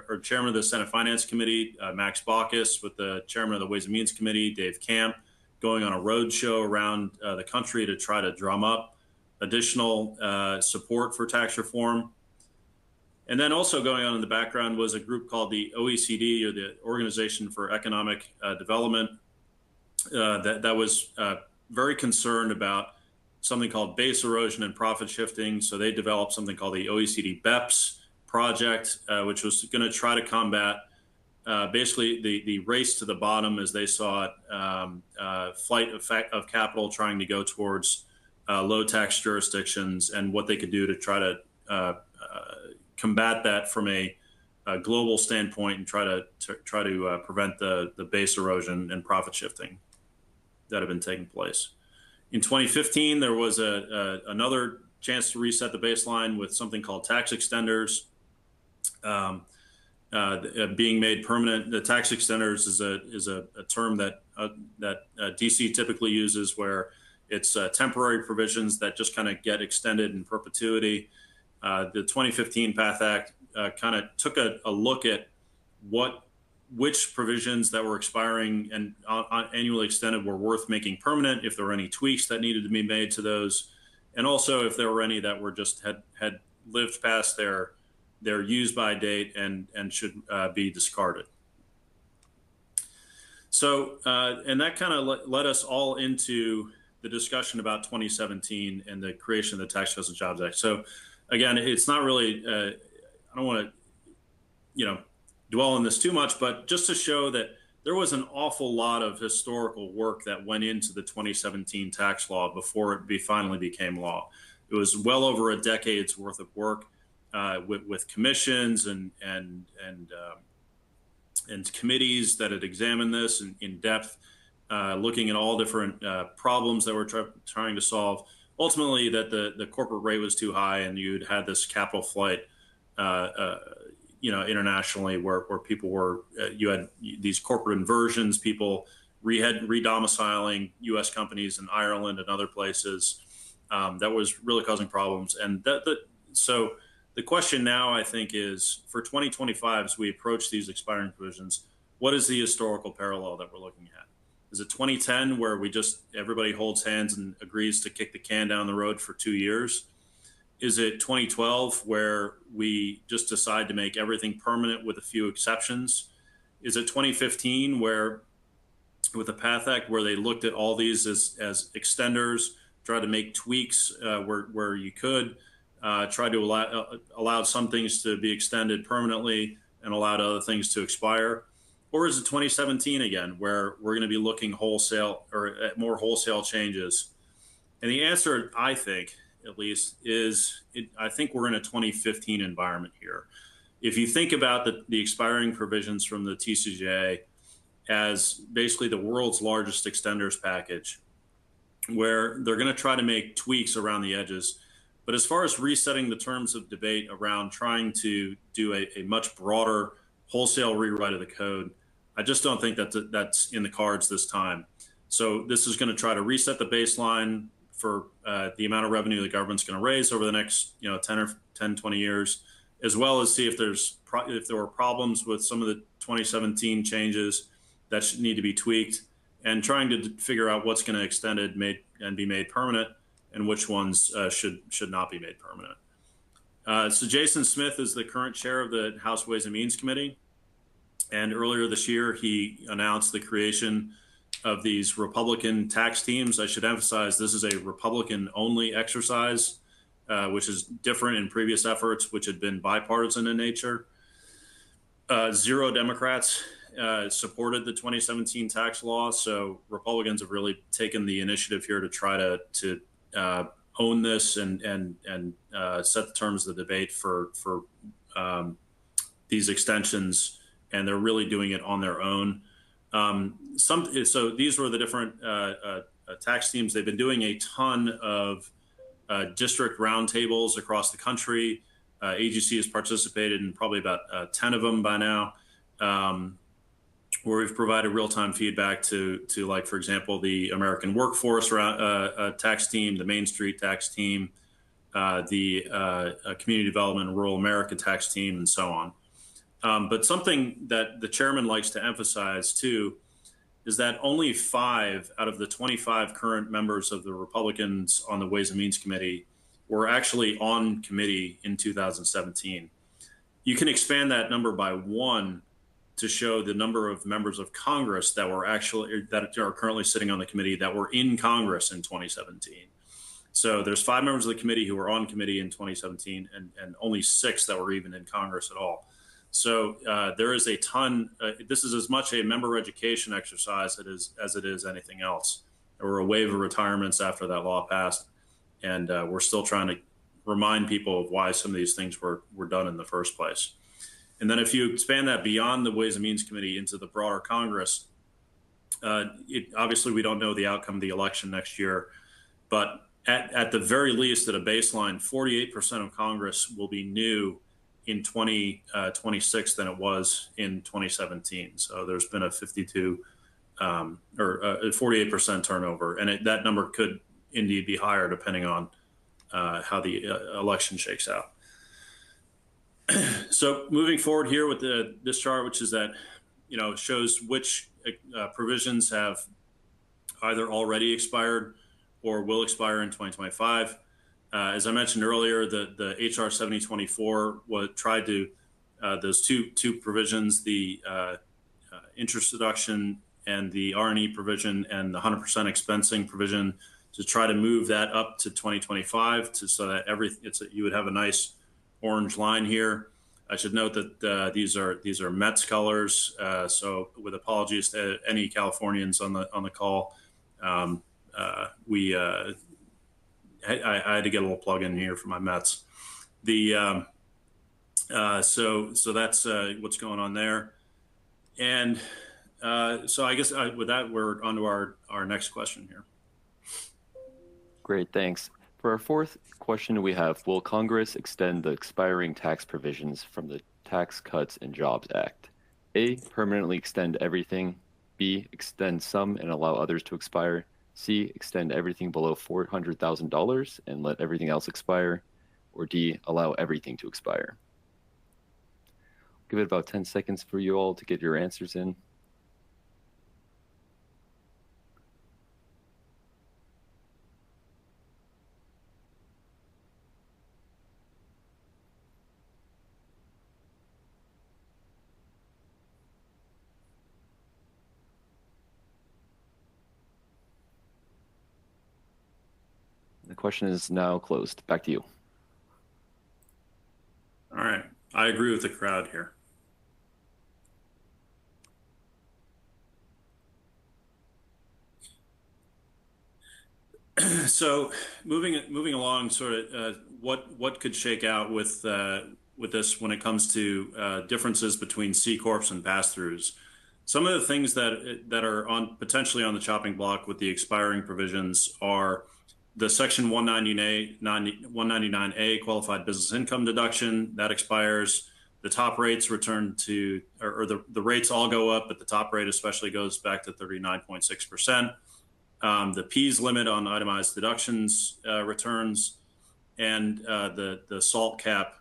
Speaker 5: or Chairman of the Senate Finance Committee, Max Baucus, with the Chairman of the Ways and Means Committee, Dave Camp, going on a road show around the country to try to drum up additional support for tax reform. And then also going on in the background was a group called the OECD, or the Organization for Economic Development, that was very concerned about something called base erosion and profit shifting. So they developed something called the OECD BEPS project, which was going to try to combat basically the race to the bottom, as they saw it, flight of capital trying to go towards low tax jurisdictions, and what they could do to try to combat that from a global standpoint and try to prevent the base erosion and profit shifting that have been taking place. In 2015, there was another chance to reset the baseline with something called tax extenders being made permanent. The tax extenders is a term that DC typically uses, where it's temporary provisions that just kind of get extended in perpetuity. The 2015 PATH Act kind of took a look at which provisions that were expiring and annually extended were worth making permanent, if there were any tweaks that needed to be made to those, and also if there were any that were just had lived past their use by date and should be discarded. So, and that kind of led us all into the discussion about 2017 and the creation of the Tax Cuts and Jobs Act. So again, it's not really, I don't want to, dwell on this too much, but just to show that there was an awful lot of historical work that went into the 2017 tax law before it finally became law. It was well over a decade's worth of work with commissions and committees that had examined this in depth, looking at all different problems that we're trying to solve. Ultimately, that the corporate rate was too high, and you'd had this capital flight, internationally, where people were, you had these corporate inversions, people redomiciling U.S. companies in Ireland and other places. That was really causing problems. And so the question now, I think, is for 2025, as we approach these expiring provisions, what is the historical parallel that we're looking at? Is it 2010, where everybody holds hands and agrees to kick the can down the road for 2 years? Is it 2012, where we just decide to make everything permanent with a few exceptions? Is it 2015, where with the PATH Act, where they looked at all these as extenders, tried to make tweaks where you could, try to allow some things to be extended permanently and allowed other things to expire? Or is it 2017 again, where we're going to be looking wholesale or at more wholesale changes? And the answer, I think, at least, is I think we're in a 2015 environment here. If you think about the expiring provisions from the TCJA as basically the world's largest extenders package, where they're going to try to make tweaks around the edges. But as far as resetting the terms of debate around trying to do a much broader wholesale rewrite of the code, I just don't think that's in the cards this time. So this is going to try to reset the baseline for the amount of revenue the government's going to raise over the next 10, 20 years, as well as see if there were problems with some of the 2017 changes that should need to be tweaked, and trying to figure out what's going to extend it and be made permanent, and which ones should not be made permanent. So Jason Smith is the current chair of the House Ways and Means Committee. And earlier this year, he announced the creation of these Republican tax teams. I should emphasize this is a Republican-only exercise, which is different in previous efforts, which had been bipartisan in nature. 0 Democrats supported the 2017 tax law, so Republicans have really taken the initiative here to try to own this and set the terms of the debate for these extensions, and they're really doing it on their own. So these were the different tax teams. They've been doing a ton of district roundtables across the country. AGC has participated in probably about 10 of them by now, where we've provided real-time feedback to like, for example, the American Workforce tax team, the Main Street tax team, the Community Development and Rural America tax team, and so on. But something that the chairman likes to emphasize, too, is that only 5 out of the 25 current members of the Republicans on the Ways and Means Committee were actually on committee in 2017. You can expand that number by 1 to show the number of members of Congress that are currently sitting on the committee that were in Congress in 2017. So there's 5 members of the committee who were on committee in 2017, and only 6 that were even in Congress at all. So there is a ton. This is as much a member education exercise as it is anything else. There were a wave of retirements after that law passed, and we're still trying to remind people of why some of these things were done in the first place. And then if you expand that beyond the Ways and Means Committee into the broader Congress, obviously we don't know the outcome of the election next year, but at the very least, at a baseline, 48% of Congress will be new in 2026 than it was in 2017. So there's been a 48% turnover, and that number could indeed be higher depending on how the election shakes out. So moving forward here with this chart, which is that, shows which provisions have either already expired or will expire in 2025. As I mentioned earlier, the HR 7024 tried to those two provisions, the interest deduction and the R&E provision and the 100% expensing provision, to try to move that up to 2025 so that you would have a nice orange line here. I should note that these are Mets colors. So with apologies to any Californians on the call, I had to get a little plug in here for my Mets. So that's what's going on there. And so I guess with that, we're on to our next question here.
Speaker 1: Great, thanks. For our fourth question, we have, will Congress extend the expiring tax provisions from the Tax Cuts and Jobs Act? A, permanently extend everything. B, extend some and allow others to expire. C, extend everything below $400,000 and let everything else expire. Or D, allow everything to expire. Give it about 10 seconds for you all to get your answers in. The question is now closed. Back to you.
Speaker 5: All right. I agree with the crowd here. So moving along, sort of what could shake out with this when it comes to differences between C corps and pass-throughs. Some of the things that are potentially on the chopping block with the expiring provisions are the Section 199A qualified business income deduction that expires. The top rates return to, or the rates all go up, but the top rate especially goes back to 39.6%. The P's limit on itemized deductions returns, and the SALT cap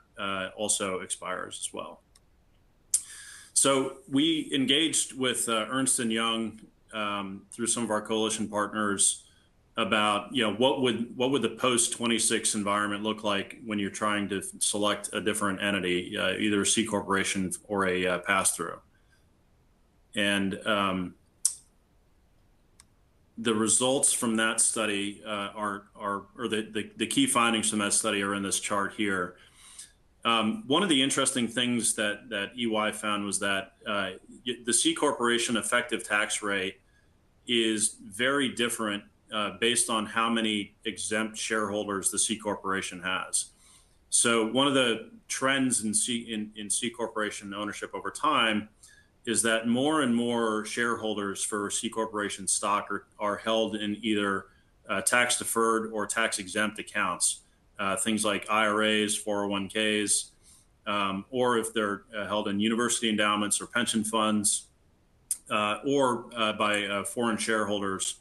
Speaker 5: also expires as well. So we engaged with Ernst & Young through some of our coalition partners about, what would the post-26 environment look like when you're trying to select a different entity, either a C corporation or a pass-through. And the results from that study the key findings from that study are in this chart here. One of the interesting things that EY found was that the C corporation effective tax rate is very different based on how many exempt shareholders the C corporation has. So one of the trends in C corporation ownership over time is that more and more shareholders for C corporation stock are held in either tax deferred or tax exempt accounts, things like IRAs, 401ks, or if they're held in university endowments or pension funds, or by foreign shareholders,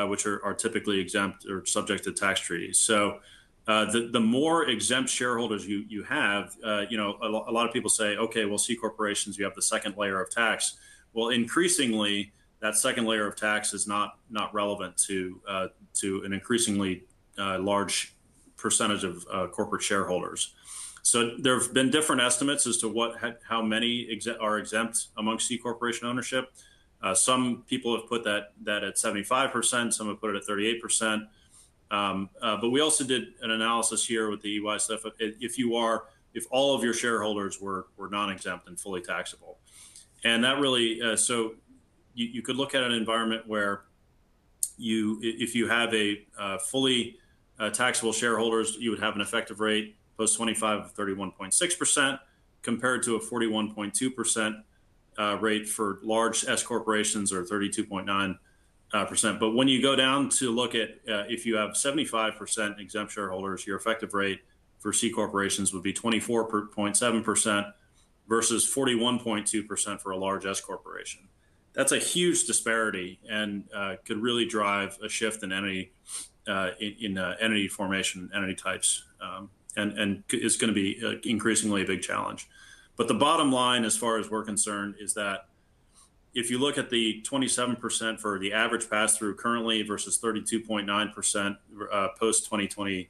Speaker 5: which are typically exempt or subject to tax treaties. So the more exempt shareholders you have, a lot of people say, okay, well, C corporations, you have the second layer of tax. Well, increasingly, that second layer of tax is not relevant to an increasingly large percentage of corporate sharetholders. So there have been different estimates as to how many are exempt among C corporation ownership. Some people have put that at 75%. Some have put it at 38%. But we also did an analysis here with the EY stuff. If all of your shareholders were non-exempt and fully taxable, and that really, so you could look at an environment where if you have a fully taxable shareholders, you would have an effective rate post 25 of 31.6% compared to a 41.2% rate for large S corporations, or 32.9%. But when you go down to look at if you have 75% exempt shareholders, your effective rate for C corporations would be 24.7% versus 41.2% for a large S corporation. That's a huge disparity, and could really drive a shift in entity entity formation, entity types, and it's going to be increasingly a big challenge. But the bottom line, as far as we're concerned, is that if you look at the 27% for the average pass-through currently versus 32.9% post 2020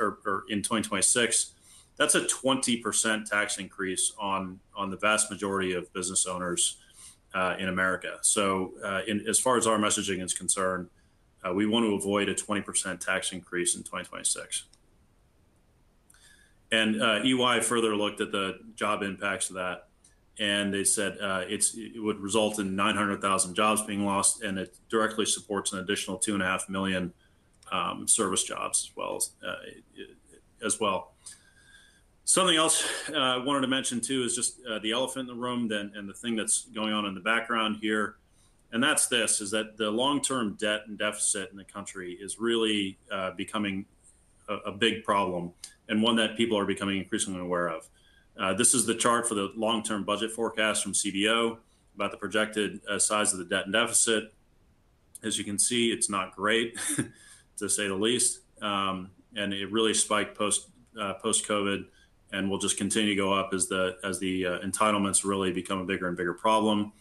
Speaker 5: or in 2026, that's a 20% tax increase on the vast majority of business owners in America. So as far as our messaging is concerned, we want to avoid a 20% tax increase in 2026. And EY further looked at the job impacts of that, and they said it would result in 900,000 jobs being lost, and it directly supports an additional 2.5 million service jobs as well. Something else I wanted to mention too is just the elephant in the room and the thing that's going on in the background here. And that's is that the long-term debt and deficit in the country is really becoming a big problem, and one that people are becoming increasingly aware of. This is the chart for the long-term budget forecast from CBO about the projected size of the debt and deficit. As you can see, it's not great, to say the least, and it really spiked post-COVID, and will just continue to go up as the entitlements really become a bigger and bigger problem.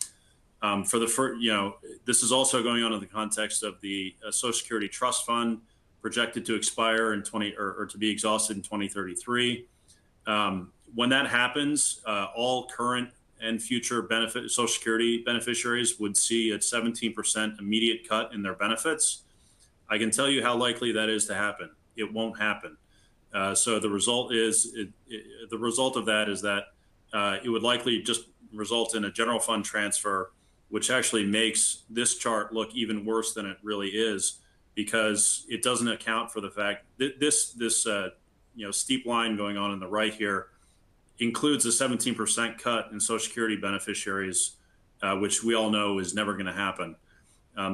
Speaker 5: This is also going on in the context of the Social Security Trust Fund, projected to expire in to be exhausted in 2033. When that happens, all current and future Social Security beneficiaries would see a 17% immediate cut in their benefits. I can tell you how likely that is to happen. It won't happen. So the result of that is that it would likely just result in a general fund transfer, which actually makes this chart look even worse than it really is, because it doesn't account for the fact that this steep line going on the right here includes a 17% cut in Social Security beneficiaries, which we all know is never going to happen.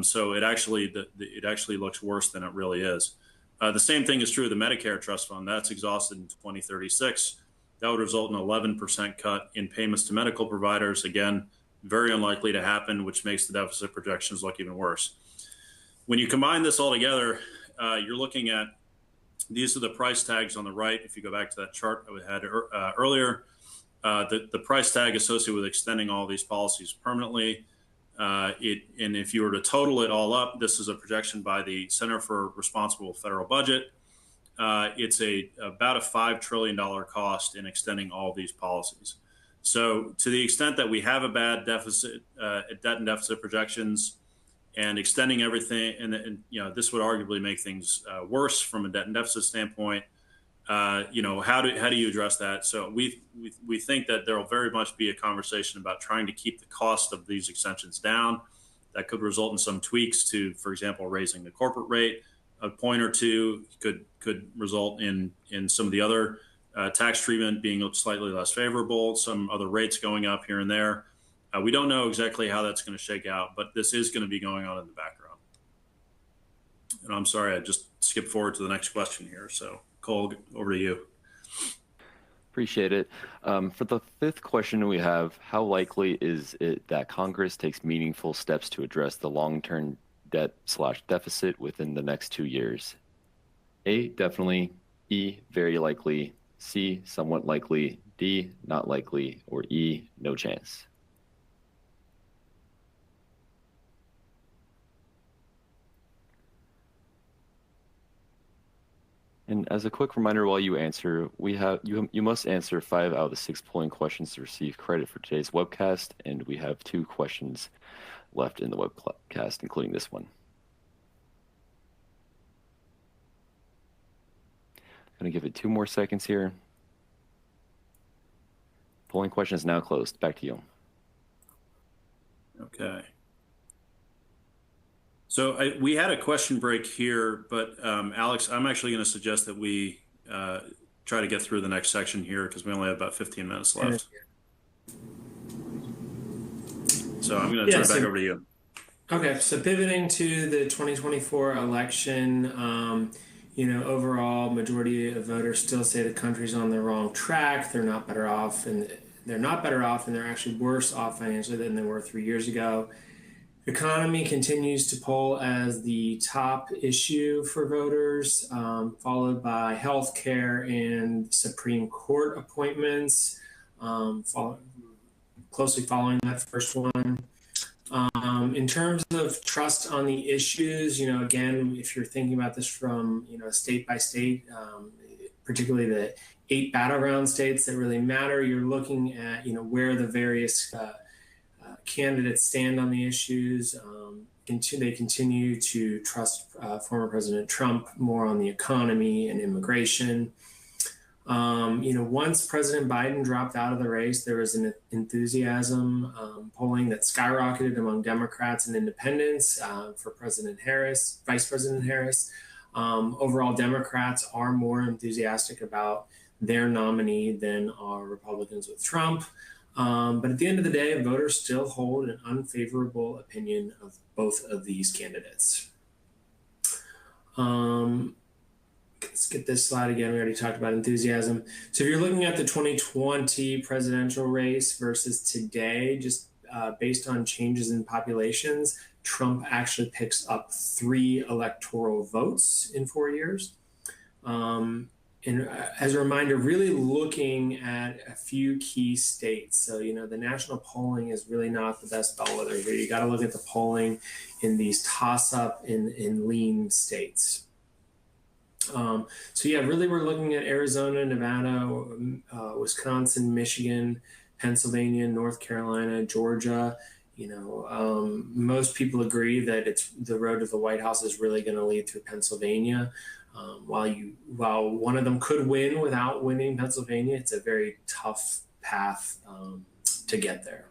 Speaker 5: So it actually looks worse than it really is. The same thing is true of the Medicare Trust Fund. That's exhausted in 2036. That would result in an 11% cut in payments to medical providers. Again, very unlikely to happen, which makes the deficit projections look even worse. When you combine this all together, you're looking at, these are the price tags on the right. If you go back to that chart that we had earlier, the price tag associated with extending all these policies permanently. And if you were to total it all up, this is a projection by the Center for Responsible Federal Budget. It's about a $5 trillion cost in extending all these policies. So to the extent that we have a bad deficit, debt and deficit projections, and extending everything, and this would arguably make things worse from a debt and deficit standpoint. How do you address that? So we think that there will very much be a conversation about trying to keep the cost of these extensions down. That could result in some tweaks to, for example, raising the corporate rate a point or two. Could result in some of the other tax treatment being slightly less favorable, some other rates going up here and there. We don't know exactly how that's going to shake out, but this is going to be going on in the background. And I'm sorry, I just skipped forward to the next question here. So Cole, over to you.
Speaker 1: Appreciate it. For the fifth question we have, how likely is it that Congress takes meaningful steps to address the long-term debt/deficit within the next 2 years? A, definitely. E, very likely. C, somewhat likely. D, not likely. Or E, no chance. And as a quick reminder while you answer, you must answer 5 out of the 6 polling questions to receive credit for today's webcast, and we have 2 questions left in the webcast, including this one. I'm going to give it 2 more seconds here. Polling question is now closed. Back to you.
Speaker 5: Okay. So we had a question break here, but Alex, I'm actually going to suggest that we try to get through the next section here because we only have about 15 minutes left. So I'm going to turn it back over to you.
Speaker 4: Okay, so pivoting to the 2024 election, overall majority of voters still say the country's on the wrong track. They're not better off, and they're actually worse off financially than they were 3 years ago. Economy continues to poll as the top issue for voters, followed by healthcare and Supreme Court appointments, closely following that first one. In terms of trust on the issues, again, if you're thinking about this from, state by state, particularly the 8 battleground states that really matter, you're looking at, where the various candidates stand on the issues. They continue to trust former President Trump more on the economy and immigration. Once President Biden dropped out of the race, there was an enthusiasm polling that skyrocketed among Democrats and independents for Vice President Harris. Overall, Democrats are more enthusiastic about their nominee than are Republicans with Trump. But at the end of the day, voters still hold an unfavorable opinion of both of these candidates. Let's get this slide again. We already talked about enthusiasm. So if you're looking at the 2020 presidential race versus today, just based on changes in populations, Trump actually picks up 3 electoral votes in 4 years. And as a reminder, really looking at a few key states. So, the national polling is really not the best bellwether here. You got to look at the polling in these toss-up in lean states. Really we're looking at Arizona, Nevada, Wisconsin, Michigan, Pennsylvania, North Carolina, Georgia. Most people agree that the road to the White House is really going to lead through Pennsylvania. While one of them could win without winning Pennsylvania, it's a very tough path to get there.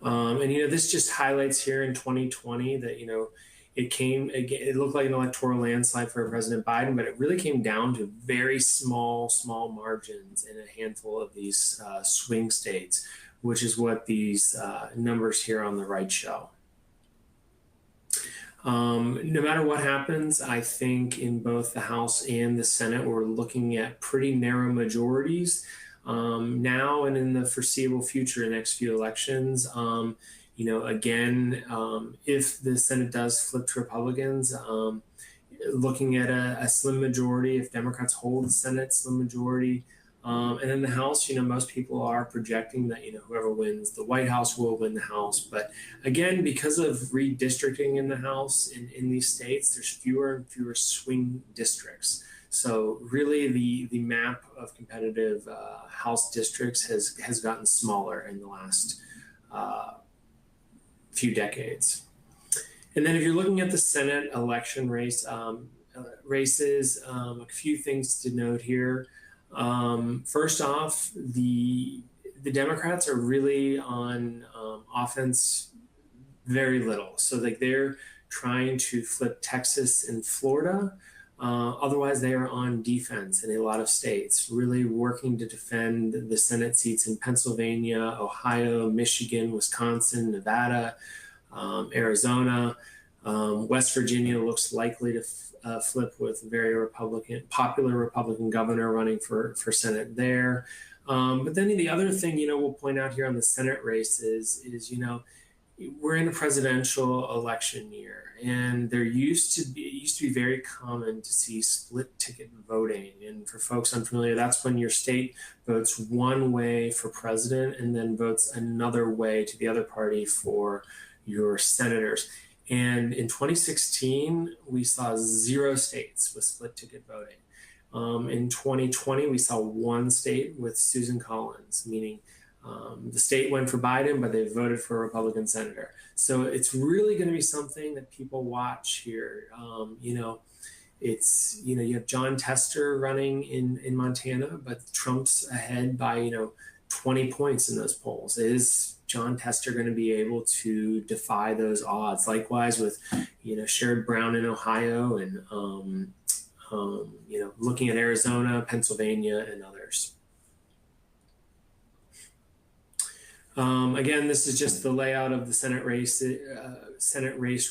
Speaker 4: This just highlights here in 2020 that, it looked like an electoral landslide for President Biden, but it really came down to very small margins in a handful of these swing states, which is what these numbers here on the right show. No matter what happens, I think in both the House and the Senate, we're looking at pretty narrow majorities now and in the foreseeable future, next few elections. If the Senate does flip to Republicans, looking at a slim majority, if Democrats hold the Senate, slim majority. And then the House, most people are projecting that, whoever wins the White House will win the House. But again, because of redistricting in the House in these states, there's fewer and fewer swing districts. So really the map of competitive House districts has gotten smaller in the last few decades. And then if you're looking at the Senate election races, a few things to note here. First off, the Democrats are really on offense very little. So they're trying to flip Texas and Florida. Otherwise, they are on defense in a lot of states, really working to defend the Senate seats in Pennsylvania, Ohio, Michigan, Wisconsin, Nevada, Arizona. West Virginia looks likely to flip with a very popular Republican governor running for Senate there. But then the other thing, we'll point out here on the Senate race is we're in a presidential election year, and it used to be very common to see split ticket voting. And for folks unfamiliar, that's when your state votes one way for president and then votes another way to the other party for your senators. And in 2016, we saw 0 states with split ticket voting. In 2020, we saw 1 state with Susan Collins, meaning the state went for Biden, but they voted for a Republican senator. So it's really going to be something that people watch here. You have John Tester running in Montana, but Trump's ahead by 20 points in those polls. Is John Tester going to be able to defy those odds? Likewise with Sherrod Brown in Ohio and looking at Arizona, Pennsylvania, and others. Again, this is just the layout of the Senate race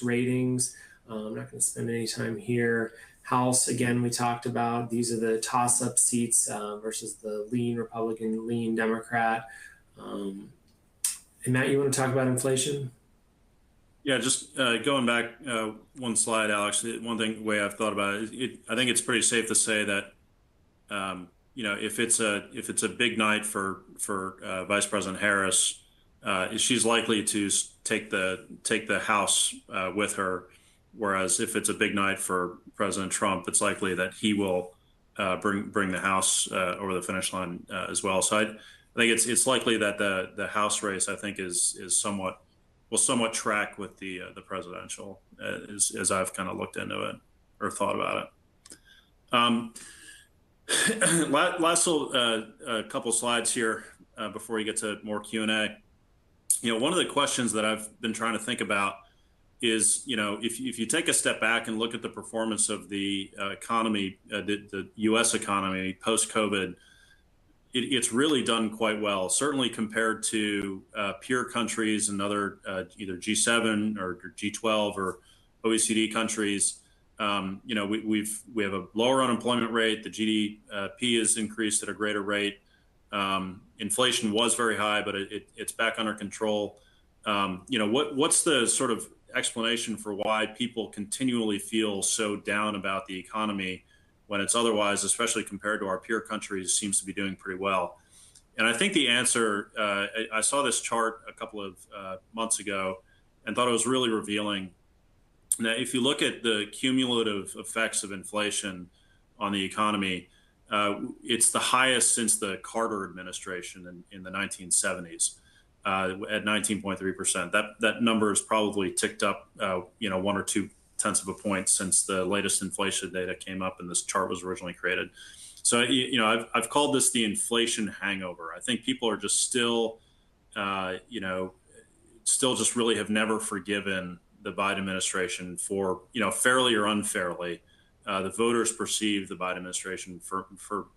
Speaker 4: ratings. I'm not going to spend any time here. House, again, we talked about. These are the toss-up seats versus the lean Republican, lean Democrat. And Matt, you want to talk about inflation?
Speaker 5: Yeah, just going back one slide, Alex. One way I've thought about it, I think it's pretty safe to say that if it's a big night for Vice President Harris, she's likely to take the House with her. Whereas if it's a big night for President Trump, it's likely that he will bring the House over the finish line as well. So I think it's likely that the House race, I think, will somewhat track with the presidential as I've kind of looked into it or thought about it. Um, last couple slides here before we get to more Q&A. One of the questions that I've been trying to think about is, if you take a step back and look at the performance of the economy, the U.S. economy post-COVID, it's really done quite well, certainly compared to peer countries and other either G7 or G12 or OECD countries. We have a lower unemployment rate. The GDP has increased at a greater rate. Inflation was very high, but it's back under control. What's the sort of explanation for why people continually feel so down about the economy when it's otherwise, especially compared to our peer countries, seems to be doing pretty well? And I think the answer, I saw this chart a couple of months ago and thought it was really revealing. Now, if you look at the cumulative effects of inflation on the economy, it's the highest since the Carter administration in the 1970s at 19.3%. That number has probably ticked up, 1 or 2 tenths of a point since the latest inflation data came up and this chart was originally created. So, I've called this the inflation hangover. I think people are just still just really have never forgiven the Biden administration for, fairly or unfairly, the voters perceive the Biden administration for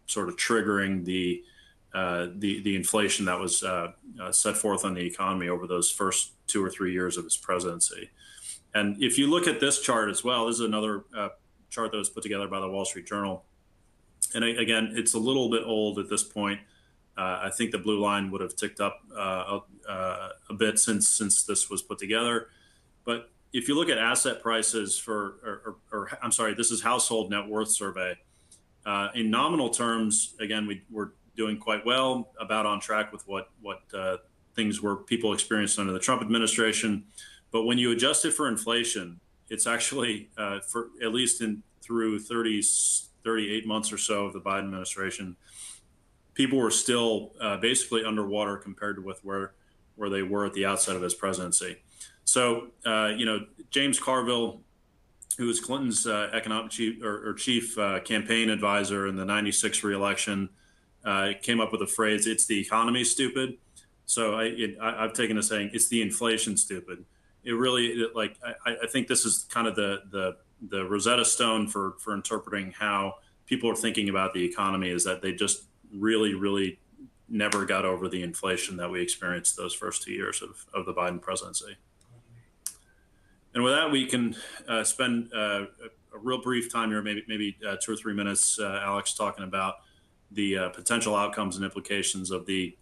Speaker 5: sort of triggering the inflation that was set forth on the economy over those first 2 or 3 years of his presidency. And if you look at this chart as well, this is another chart that was put together by the Wall Street Journal. And again, it's a little bit old at this point. I think the blue line would have ticked up a bit since this was put together. But if you look at asset prices this is household net worth survey. In nominal terms, again, we're doing quite well, about on track with what things were people experienced under the Trump administration. But when you adjust it for inflation, it's actually for at least through 38 months or so of the Biden administration, people were still basically underwater compared to where they were at the outset of his presidency. So, James Carville, who was Clinton's economic chief campaign advisor in the 96 reelection, came up with a phrase, "It's the economy, stupid." So I've taken to saying, "It's the inflation, stupid." It really, I think this is kind of the Rosetta Stone for interpreting how people are thinking about the economy, is that they just really, really never got over the inflation that we experienced those first 2 years of the Biden presidency. And with that, we can spend a real brief time here, maybe 2 or 3 minutes, Alex, talking about the potential outcomes and implications of the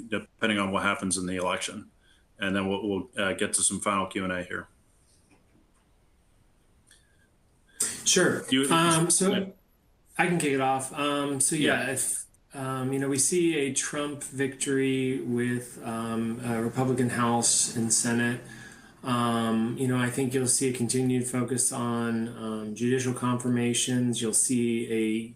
Speaker 5: depending on what happens in the election, and then we'll get to some final Q&A here.
Speaker 4: Sure. So I can kick it off. If we see a Trump victory with a Republican House and Senate, I think you'll see a continued focus on judicial confirmations. You'll see a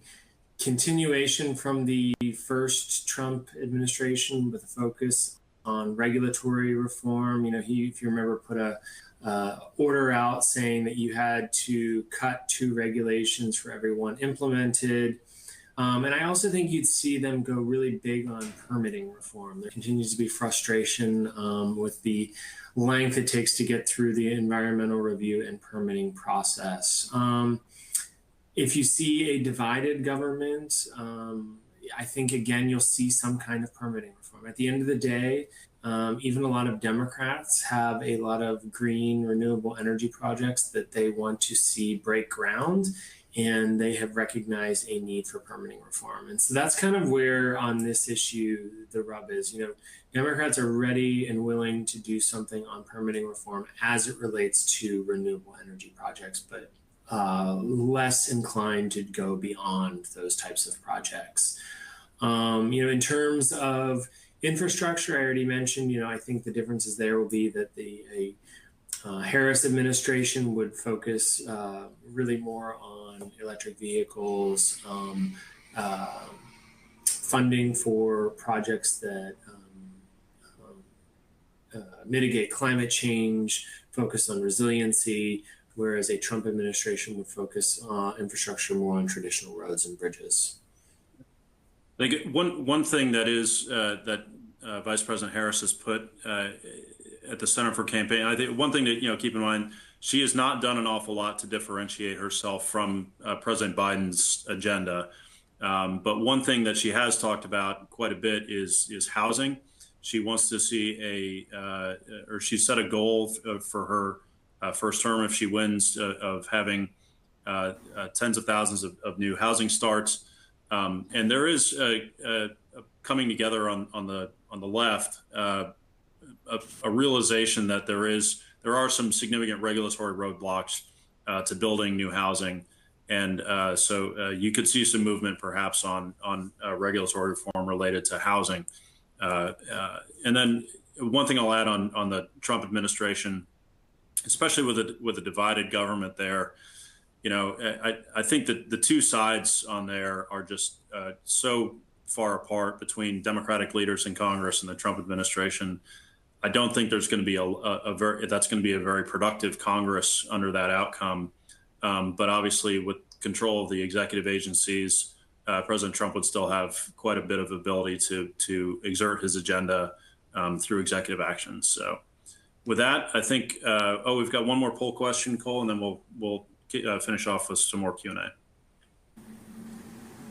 Speaker 4: continuation from the first Trump administration with a focus on regulatory reform. He, if you remember, put a order out saying that you had to cut 2 regulations for everyone implemented. And I also think you'd see them go really big on permitting reform. There continues to be frustration with the length it takes to get through the environmental review and permitting process. If you see a divided government, I think, again, you'll see some kind of permitting reform. At the end of the day, even a lot of Democrats have a lot of green renewable energy projects that they want to see break ground, and they have recognized a need for permitting reform. And so that's kind of where on this issue the rub is. Democrats are ready and willing to do something on permitting reform as it relates to renewable energy projects, but less inclined to go beyond those types of projects. In terms of infrastructure, I already mentioned, I think the differences there will be that the Harris administration would focus really more on electric vehicles, funding for projects that mitigate climate change, focus on resiliency, whereas a Trump administration would focus infrastructure more on traditional roads and bridges.
Speaker 5: I think one thing that is that Vice President Harris has put at the center for campaign, I think one thing to keep in mind, she has not done an awful lot to differentiate herself from President Biden's agenda. But one thing that she has talked about quite a bit is housing. She wants to see or she set a goal for her first term, if she wins, of having tens of thousands of new housing starts. And there is coming together on the left a realization that there are some significant regulatory roadblocks to building new housing, and so you could see some movement perhaps on regulatory reform related to housing. And then one thing I'll add on the Trump administration, especially with a divided government there. I think that the two sides on there are just so far apart between Democratic leaders in Congress and the Trump administration. I don't think there's going to be that's going to be a very productive Congress under that outcome. But obviously, with control of the executive agencies, President Trump would still have quite a bit of ability to exert his agenda through executive action. So, with that, I think we've got one more poll question, Cole, and then we'll finish off with some more Q&A.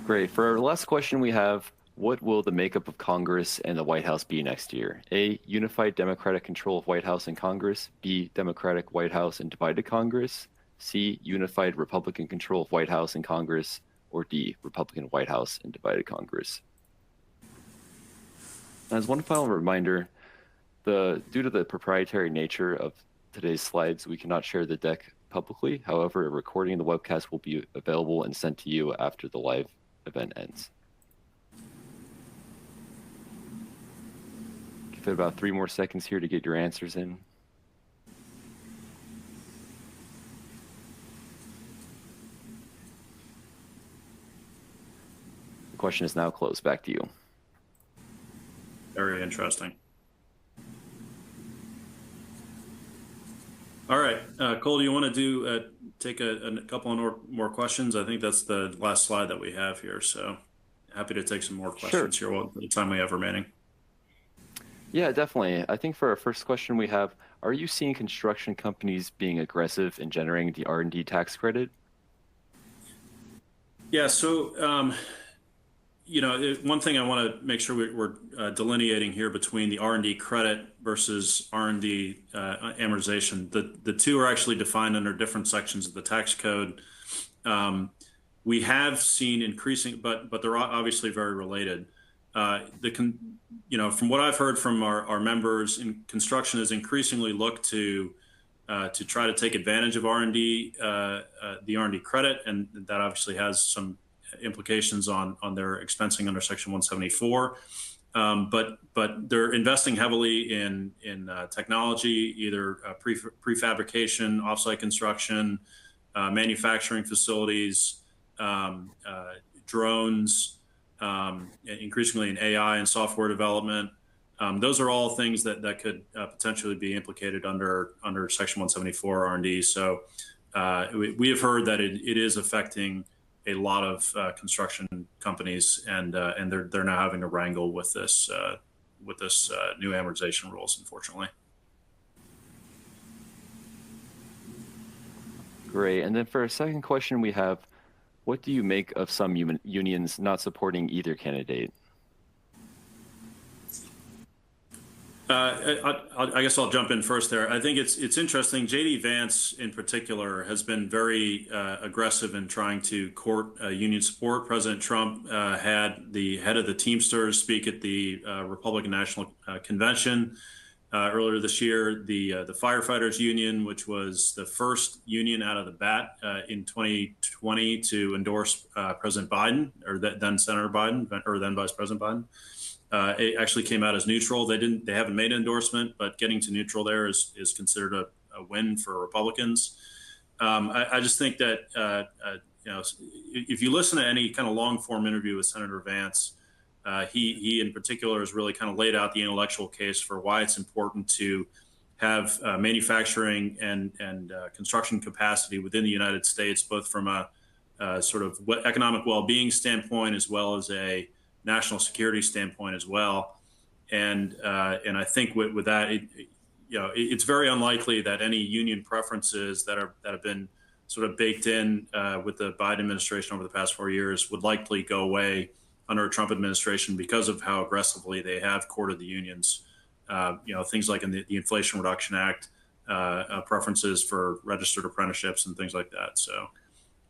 Speaker 1: Great. For our last question we have, what will the makeup of Congress and the White House be next year? A, unified Democratic control of White House and Congress. B, Democratic White House and divided Congress. C, unified Republican control of White House and Congress. Or D, Republican White House and divided Congress. As one final reminder, due to the proprietary nature of today's slides, we cannot share the deck publicly. However, a recording of the webcast will be available and sent to you after the live event ends. Give it about 3 more seconds here to get your answers in. The question is now closed. Back to you.
Speaker 5: Very interesting. All right, Cole, do you want to take a couple more questions? I think that's the last slide that we have here. So happy to take some more questions here with the time we have remaining.
Speaker 1: Yeah, definitely. I think for our first question we have, are you seeing construction companies being aggressive in generating the R&D tax credit?
Speaker 5: Yeah, so one thing I want to make sure we're delineating here between the R&D credit versus R&D amortization. The two are actually defined under different sections of the tax code. We have seen increasing, but they're obviously very related. From what I've heard from our members, construction has increasingly looked to try to take advantage of R&D, the R&D credit, and that obviously has some implications on their expensing under Section 174. But they're investing heavily in technology, either prefabrication, offsite construction, manufacturing facilities, drones, increasingly in AI and software development. Those are all things that could potentially be implicated under Section 174 R&D. So we have heard that it is affecting a lot of construction companies, and they're now having to wrangle with this new amortization rules, unfortunately.
Speaker 1: Great. And then for our second question we have, what do you make of some unions not supporting either candidate?
Speaker 5: I guess I'll jump in first there. I think it's interesting. J.D. Vance, in particular, has been very aggressive in trying to court union support. President Trump had the head of the Teamsters speak at the Republican National Convention earlier this year. The firefighters union, which was the first union out of the bat in 2020 to endorse President Biden, or then Senator Biden, or then Vice President Biden. It actually came out as neutral. They haven't made an endorsement, but getting to neutral there is considered a win for Republicans. I just think that if you listen to any kind of long form interview with Senator Vance, he in particular has really kind of laid out the intellectual case for why it's important to have manufacturing and construction capacity within the United States, both from a sort of economic well-being standpoint as well as a national security standpoint as well. And I think with that, it's very unlikely that any union preferences that have been sort of baked in with the Biden administration over the past 4 years would likely go away under a Trump administration because of how aggressively they have courted the unions. Things like in the Inflation Reduction Act, preferences for registered apprenticeships and things like that. So,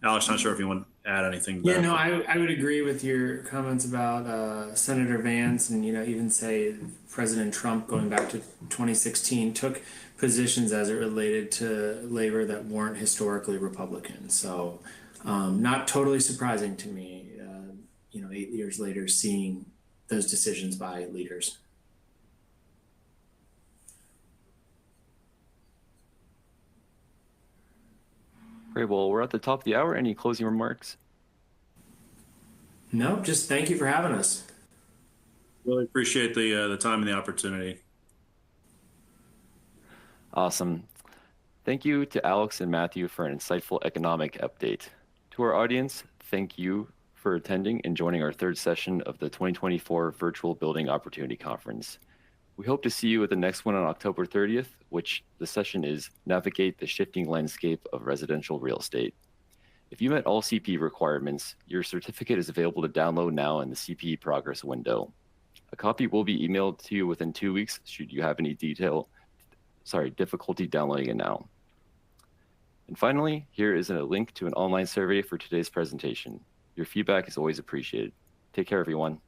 Speaker 5: Alex, not sure if you want to add anything.
Speaker 4: Yeah, no, I would agree with your comments about Senator Vance, and even say President Trump, going back to 2016, took positions as it related to labor that weren't historically Republican. So, not totally surprising to me. 8 years later, seeing those decisions by leaders.
Speaker 1: Great. Well, we're at the top of the hour. Any closing remarks?
Speaker 4: No, just thank you for having us.
Speaker 5: Really appreciate the time and the opportunity.
Speaker 1: Awesome. Thank you to Alex and Matthew for an insightful economic update. To our audience, thank you for attending and joining our third session of the 2024 Virtual Building Opportunity Conference. We hope to see you at the next one on October 30th, which the session is Navigate the Shifting Landscape of Residential Real Estate. If you met all CPE requirements, your certificate is available to download now in the CPE Progress window. A copy will be emailed to you within 2 weeks should you have any difficulty downloading it now. And finally, here is a link to an online survey for today's presentation. Your feedback is always appreciated. Take care, everyone.